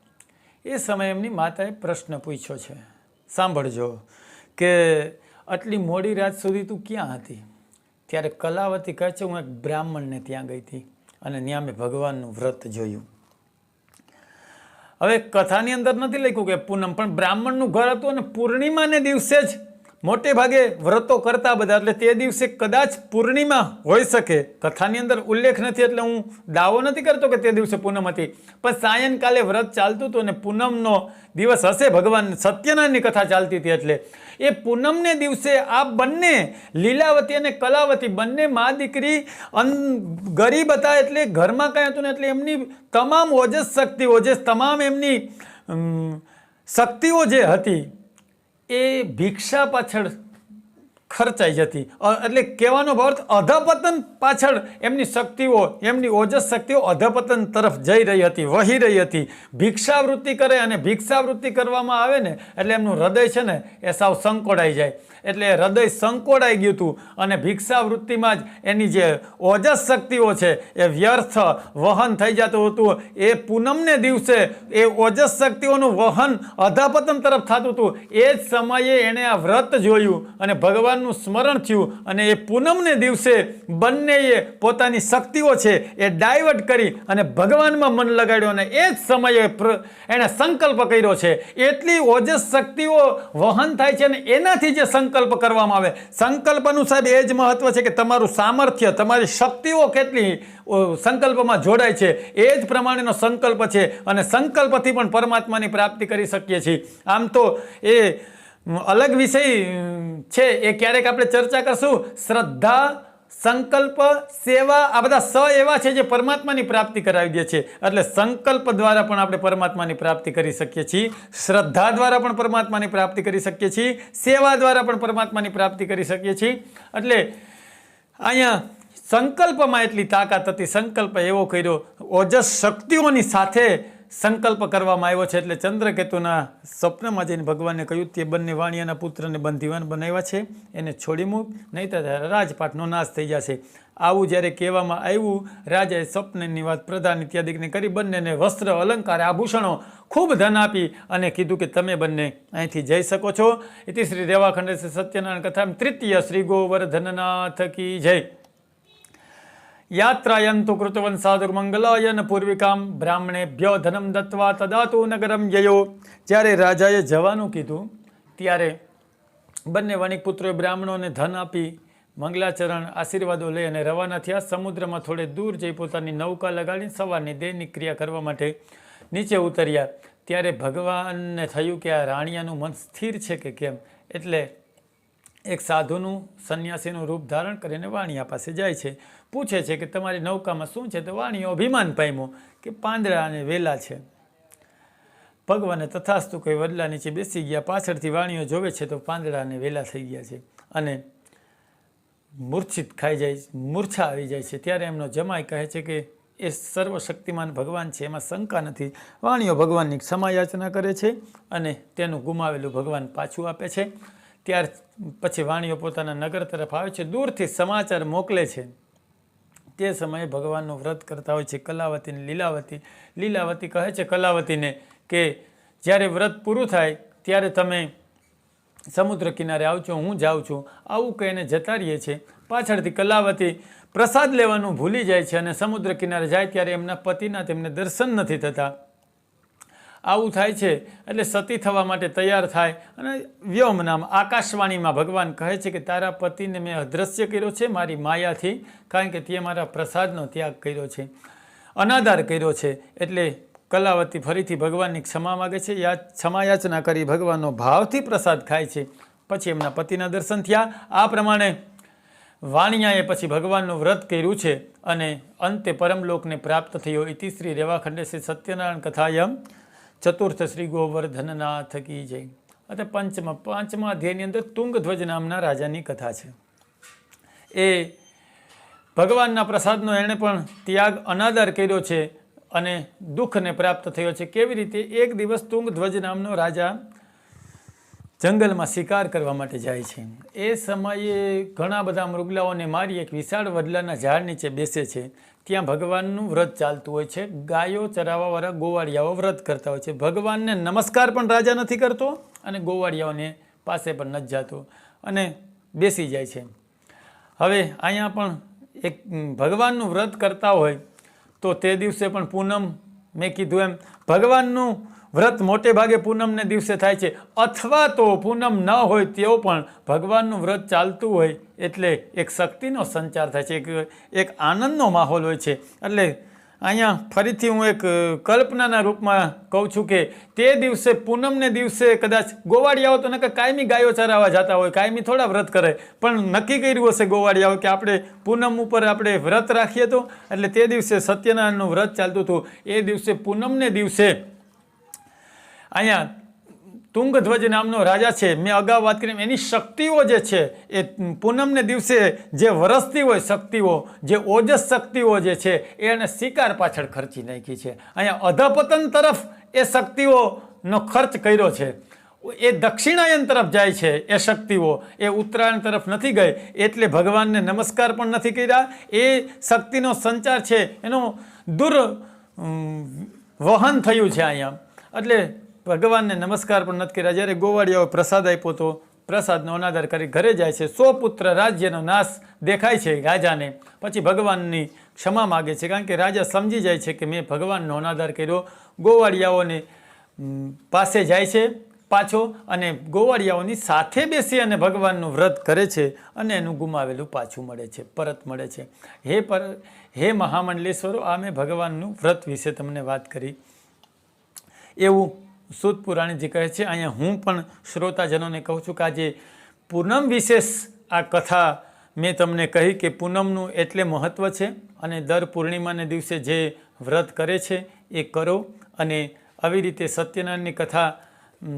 એ સમયે એમની માતાએ પ્રશ્ન પૂછ્યો છે, સાંભળજો, કે આટલી મોડી રાત સુધી તું ક્યાં હતી? ત્યારે કલાવતી કહે છે હું એક બ્રાહ્મણને ત્યાં ગઈ હતી અને ત્યાં મેં ભગવાનનું વ્રત જોયું. હવે કથાની અંદર નથી લખ્યું કે પૂનમ, પણ બ્રાહ્મણનું ઘર હતું અને પૂર્ણિમાને દિવસે જ મોટે ભાગે વ્રતો કરતા બધા, એટલે તે દિવસે કદાચ પૂર્ણિમા હોઈ શકે. કથાની અંદર ઉલ્લેખ નથી એટલે હું દાવો નથી કરતો કે તે દિવસે પૂનમ હતી, પણ સાયંકાલે વ્રત ચાલતું હતું અને પૂનમનો દિવસ હશે. ભગવાન સત્યનારાયણની કથા ચાલતી હતી એટલે એ પૂનમને દિવસે આ બંને લીલાવતી અને કલાવતી બંને મા દીકરી ગરીબ હતા, એટલે ઘરમાં કાંઈ હતું ને એટલે એમની તમામ ઓજસ શક્તિઓ, જે તમામ એમની શક્તિઓ જે હતી એ ભિક્ષા પાછળ ખર્ચાઈ જતી. એટલે કહેવાનો અર્થ અધપતન પાછળ એમની શક્તિઓ, એમની ઓજસ શક્તિઓ અધપતન તરફ જઈ રહી હતી, વહી રહી હતી. ભિક્ષાવૃત્તિ કરે અને ભિક્ષાવૃત્તિ કરવામાં આવે ને એટલે એમનું હૃદય છે ને એ સાવ સંકોડાઈ જાય. એટલે હૃદય સંકોડાઈ ગયું હતું અને ભિક્ષાવૃત્તિમાં જ એની જે ઓજસ શક્તિઓ છે એ વ્યર્થ વહન થઈ જતું હતું. એ પૂનમને દિવસે એ ઓજસ શક્તિઓનું વહન અધપતન તરફ થતું હતું. એ જ સમયે એણે આ વ્રત જોયું અને ભગવાનનું સ્મરણ થયું અને એ પૂનમને દિવસે બંનેએ પોતાની શક્તિઓ છે એ ડાયવર્ટ કરી અને ભગવાનમાં મન લગાડ્યો અને એ જ સમયે એણે સંકલ્પ કર્યો છે. એટલી ઓજસ શક્તિઓ વહન થાય છે અને એનાથી જે સંકલ્પ કરવામાં આવે, સંકલ્પનું સાહેબ એ જ મહત્વ છે કે તમારું સામર્થ્ય, તમારી શક્તિઓ કેટલી સંકલ્પમાં જોડાય છે એ જ પ્રમાણેનો સંકલ્પ છે અને સંકલ્પથી પણ પરમાત્માની પ્રાપ્તિ કરી શકીએ છીએ. આમ તો એ અલગ વિષય છે, એ ક્યારેક આપણે ચર્ચા કરશું. શ્રદ્ધા, સંકલ્પ, સેવા, આ બધા સ એવા છે જે પરમાત્માની પ્રાપ્તિ કરાવી દે છે. એટલે સંકલ્પ દ્વારા પણ આપણે પરમાત્માની પ્રાપ્તિ કરી શકીએ છીએ, શ્રદ્ધા દ્વારા પણ પરમાત્માની પ્રાપ્તિ કરી શકીએ છીએ, સેવા દ્વારા પણ પરમાત્માની પ્રાપ્તિ કરી શકીએ છીએ. એટલે અહીંયા સંકલ્પમાં એટલી તાકાત હતી, સંકલ્પ એવો કર્યો, ઓજસ શક્તિઓની સાથે સંકલ્પ કરવામાં આવ્યો છે. એટલે ચંદ્રકેતુના સ્વપ્નમાં જઈને ભગવાને કહ્યું તે બંને વાણિયાના પુત્રને બંધીવાન બનાવ્યા છે, એને છોડી મૂક, નહીં તો રાજપાટનો નાશ થઈ જશે. આવું જ્યારે કહેવામાં આવ્યું, રાજાએ સ્વપ્નની વાત પ્રધાન ઇત્યાદિને કરી બંનેને વસ્ત્ર, અલંકાર, આભૂષણો, ખૂબ ધન આપી અને કીધું કે તમે બંને અહીંથી જઈ શકો છો. ઇતિ શ્રી રેવાખંડ સત્યનારાયણ કથા તૃતીય શ્રી ગોવર્ધનનાથ કી જય. યાત્રાયંતુ કૃતવન સાધુર્મંગલાયન પૂર્વિકામ બ્રાહ્મણેભ્યો ધનમ દત્વા તદાતુ નગરમ યયો. જ્યારે રાજાએ જવાનું કીધું ત્યારે બંને વણિક પુત્રોએ બ્રાહ્મણોને ધન આપી મંગલાચરણ આશીર્વાદો લઈ અને રવાના થયા. સમુદ્રમાં થોડે દૂર જઈ પોતાની નૌકા લગાડીને સવારની દૈનિક ક્રિયા કરવા માટે નીચે ઉતર્યા. ત્યારે ભગવાનને થયું કે આ રાણિયાનું મન સ્થિર છે કે કેમ, એટલે એક સાધુનું સંન્યાસીનું રૂપ ધારણ કરીને વાણિયા પાસે જાય છે, પૂછે છે કે તમારી નૌકામાં શું છે? તો વાણિયો અભિમાન પામ્યો કે પાંદડા અને વેલા છે. ભગવાને તથાસ્તુ કોઈ વડલા નીચે બેસી ગયા. પાછળથી વાણિયો જોવે છે તો પાંદડા અને વેલા થઈ ગયા છે અને મૂર્છિત ખાઈ જાય, મૂર્છા આવી જાય છે. ત્યારે એમનો જમાઈ કહે છે કે એ સર્વશક્તિમાન ભગવાન છે, એમાં શંકા નથી. વાણિયો ભગવાનની ક્ષમા યાચના કરે છે અને તેનું ગુમાવેલું ભગવાન પાછું આપે છે. ત્યાર પછી વાણિયો પોતાના નગર તરફ આવે છે, દૂરથી સમાચાર મોકલે છે. તે સમયે ભગવાનનું વ્રત કરતા હોય છે કલાવતી અને લીલાવતી. લીલાવતી કહે છે કલાવતીને કે જ્યારે વ્રત પૂરું થાય ત્યારે તમે સમુદ્ર કિનારે આવજો, હું જાઉં છું. આવું કહીને જતા રહીએ છે. પાછળથી કલાવતી પ્રસાદ લેવાનું ભૂલી જાય છે અને સમુદ્ર કિનારે જાય ત્યારે એમના પતિના તેમને દર્શન નથી થતા. આવું થાય છે એટલે સતી થવા માટે તૈયાર થાય અને વ્યોમ નામ આકાશવાણીમાં ભગવાન કહે છે કે તારા પતિને મેં અદૃશ્ય કર્યો છે મારી માયાથી, કારણ કે તે મારા પ્રસાદનો ત્યાગ કર્યો છે, અનાદાર કર્યો છે. એટલે કલાવતી ફરીથી ભગવાનની ક્ષમા માગે છે, ક્ષમા યાચના કરી ભગવાનનો ભાવથી પ્રસાદ ખાય છે. પછી એમના પતિના દર્શન થયા. આ પ્રમાણે વાણિયાએ પછી ભગવાનનું વ્રત કર્યું છે અને અંતે પરમલોકને પ્રાપ્ત થયો. ઇતિ શ્રી રેવાખંડે શ્રી સત્યનારાયણ કથાયમ ચતુર્થ શ્રી ગોવર્ધનનાથ કી જય. અને પાંચમા અધ્યાયની અંદર તુંગધ્વજ નામના રાજાની કથા છે. એ ભગવાનના પ્રસાદનો એણે પણ ત્યાગ અનાદર કર્યો છે અને દુઃખને પ્રાપ્ત થયો છે. કેવી રીતે? એક દિવસ તુંગધ્વજ નામનો રાજા જંગલમાં શિકાર કરવા માટે જાય છે. એ સમયે ઘણા બધા મૃગલાઓને મારી એક વિશાળ વડલાના ઝાડ નીચે બેસે છે. ત્યાં ભગવાનનું વ્રત ચાલતું હોય છે. ગાયો ચરાવવાવાળા ગોવાળિયાઓ વ્રત કરતા હોય છે. ભગવાનને નમસ્કાર પણ રાજા નથી કરતો અને ગોવાળિયાઓને પાસે પણ નથી જતો અને બેસી જાય છે. હવે અહીંયા પણ એક ભગવાનનું વ્રત કરતા હોય તો તે દિવસે પણ પૂનમ, મેં કીધું એમ ભગવાનનું વ્રત મોટે ભાગે પૂનમને દિવસે થાય છે, અથવા તો પૂનમ ન હોય તેઓ પણ ભગવાનનું વ્રત ચાલતું હોય એટલે એક શક્તિનો સંચાર થાય છે, એક આનંદનો માહોલ હોય છે. એટલે અહીંયા ફરીથી હું એક કલ્પનાના રૂપમાં કહું છું કે તે દિવસે પૂનમને દિવસે કદાચ ગોવાળિયાઓ તો નકર કાયમી ગાયો ચરાવવા જતા હોય, કાયમી થોડા વ્રત કરે, પણ નક્કી કર્યું હશે ગોવાળિયાઓ કે આપણે પૂનમ ઉપર આપણે વ્રત રાખીએ તો. એટલે તે દિવસે સત્યનારાયણનું વ્રત ચાલતું હતું. એ દિવસે પૂનમને દિવસે અહીંયા તુંગધ્વજ નામનો રાજા છે, મેં અગાઉ વાત કરી એની શક્તિઓ જે છે એ પૂનમને દિવસે જે વરસતી હોય શક્તિઓ, જે ઓજસ શક્તિઓ જે છે એને શિકાર પાછળ ખર્ચી નાખી છે. અહીંયા અધપતન તરફ એ શક્તિઓનો ખર્ચ કર્યો છે. એ દક્ષિણાયન તરફ જાય છે એ શક્તિઓ, એ ઉત્તરાયણ તરફ નથી ગઈ. એટલે ભગવાનને નમસ્કાર પણ નથી કર્યા. એ શક્તિનો સંચાર છે એનો વહન થયું છે અહીંયા. એટલે ભગવાનને નમસ્કાર પણ નથી કર્યા. જ્યારે ગોવાળિયાઓ પ્રસાદ આપ્યો તો પ્રસાદનો અનાદર કરી ઘરે જાય છે. 100 પુત્ર રાજ્યનો નાશ દેખાય છે રાજાને. પછી ભગવાનની ક્ષમા માગે છે, કારણ કે રાજા સમજી જાય છે કે મેં ભગવાનનો અનાદર કર્યો. ગોવાળિયાઓને પાસે જાય છે પાછો અને ગોવાળિયાઓની સાથે બેસી અને ભગવાનનું વ્રત કરે છે અને એનું ગુમાવેલું પાછું મળે છે, પરત મળે છે. હે મહામંડલેશ્વરો, આ મેં ભગવાનનું વ્રત વિશે તમને વાત કરી. એવું સૂત પુરાણીજી કહે છે. અહીંયા હું પણ શ્રોતાજનોને કહું છું કે આજે પૂનમ વિશેષ આ કથા મેં તમને કહી કે પૂનમનું એટલે મહત્ત્વ છે અને દર પૂર્ણિમાને દિવસે જે વ્રત કરે છે એ કરો. અને આવી રીતે સત્યનારાયણની કથા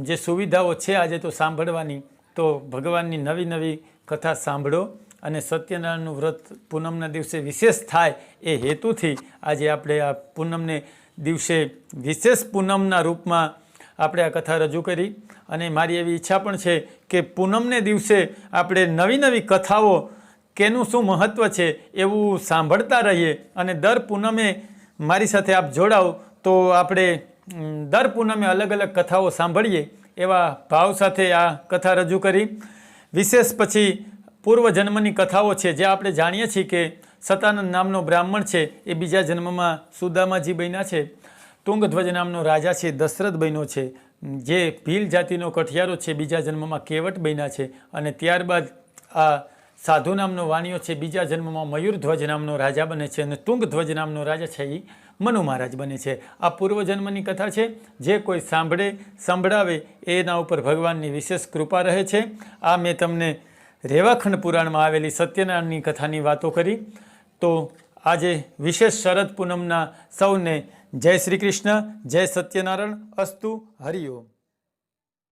જે સુવિધાઓ છે આજે તો સાંભળવાની, તો ભગવાનની નવી નવી કથા સાંભળો અને સત્યનારાયણનું વ્રત પૂનમના દિવસે વિશેષ થાય એ હેતુથી આજે આપણે આ પૂનમને દિવસે વિશેષ પૂનમના રૂપમાં આપણે આ કથા રજૂ કરી. અને મારી એવી ઈચ્છા પણ છે કે પૂનમને દિવસે આપણે નવી નવી કથાઓ કેનું શું મહત્ત્વ છે એવું સાંભળતા રહીએ અને દર પૂનમે મારી સાથે આપ જોડાઓ તો આપણે દર પૂનમે અલગ અલગ કથાઓ સાંભળીએ એવા ભાવ સાથે આ કથા રજૂ કરી. વિશેષ પછી પૂર્વજન્મની કથાઓ છે જે આપણે જાણીએ છીએ કે સતાનંદ નામનો બ્રાહ્મણ છે એ બીજા જન્મમાં સુદામાજી બન્યા છે. તુંગધ્વજ નામનો રાજા છે દશરથ બન્યો છે. જે ભીલ જાતિનો કઠિયારો છે બીજા જન્મમાં કેવટ બન્યા છે. અને ત્યારબાદ આ સાધુ નામનો વાણિયો છે બીજા જન્મમાં મયુરધ્વજ નામનો રાજા બને છે અને તુંગધ્વજ નામનો રાજા છે એ મનુ મહારાજ બને છે. આ પૂર્વજન્મની કથા છે. જે કોઈ સાંભળે સંભળાવે એના ઉપર ભગવાનની વિશેષ કૃપા રહે છે. આ મેં તમને રેવાખંડ પુરાણમાં આવેલી સત્યનારાયણની કથાની વાતો કરી. તો આજે વિશેષ શરદ પૂનમના સૌને જય શ્રી કૃષ્ણ, જય સત્યનારાયણ. અસ્તુ. હરિઓમ.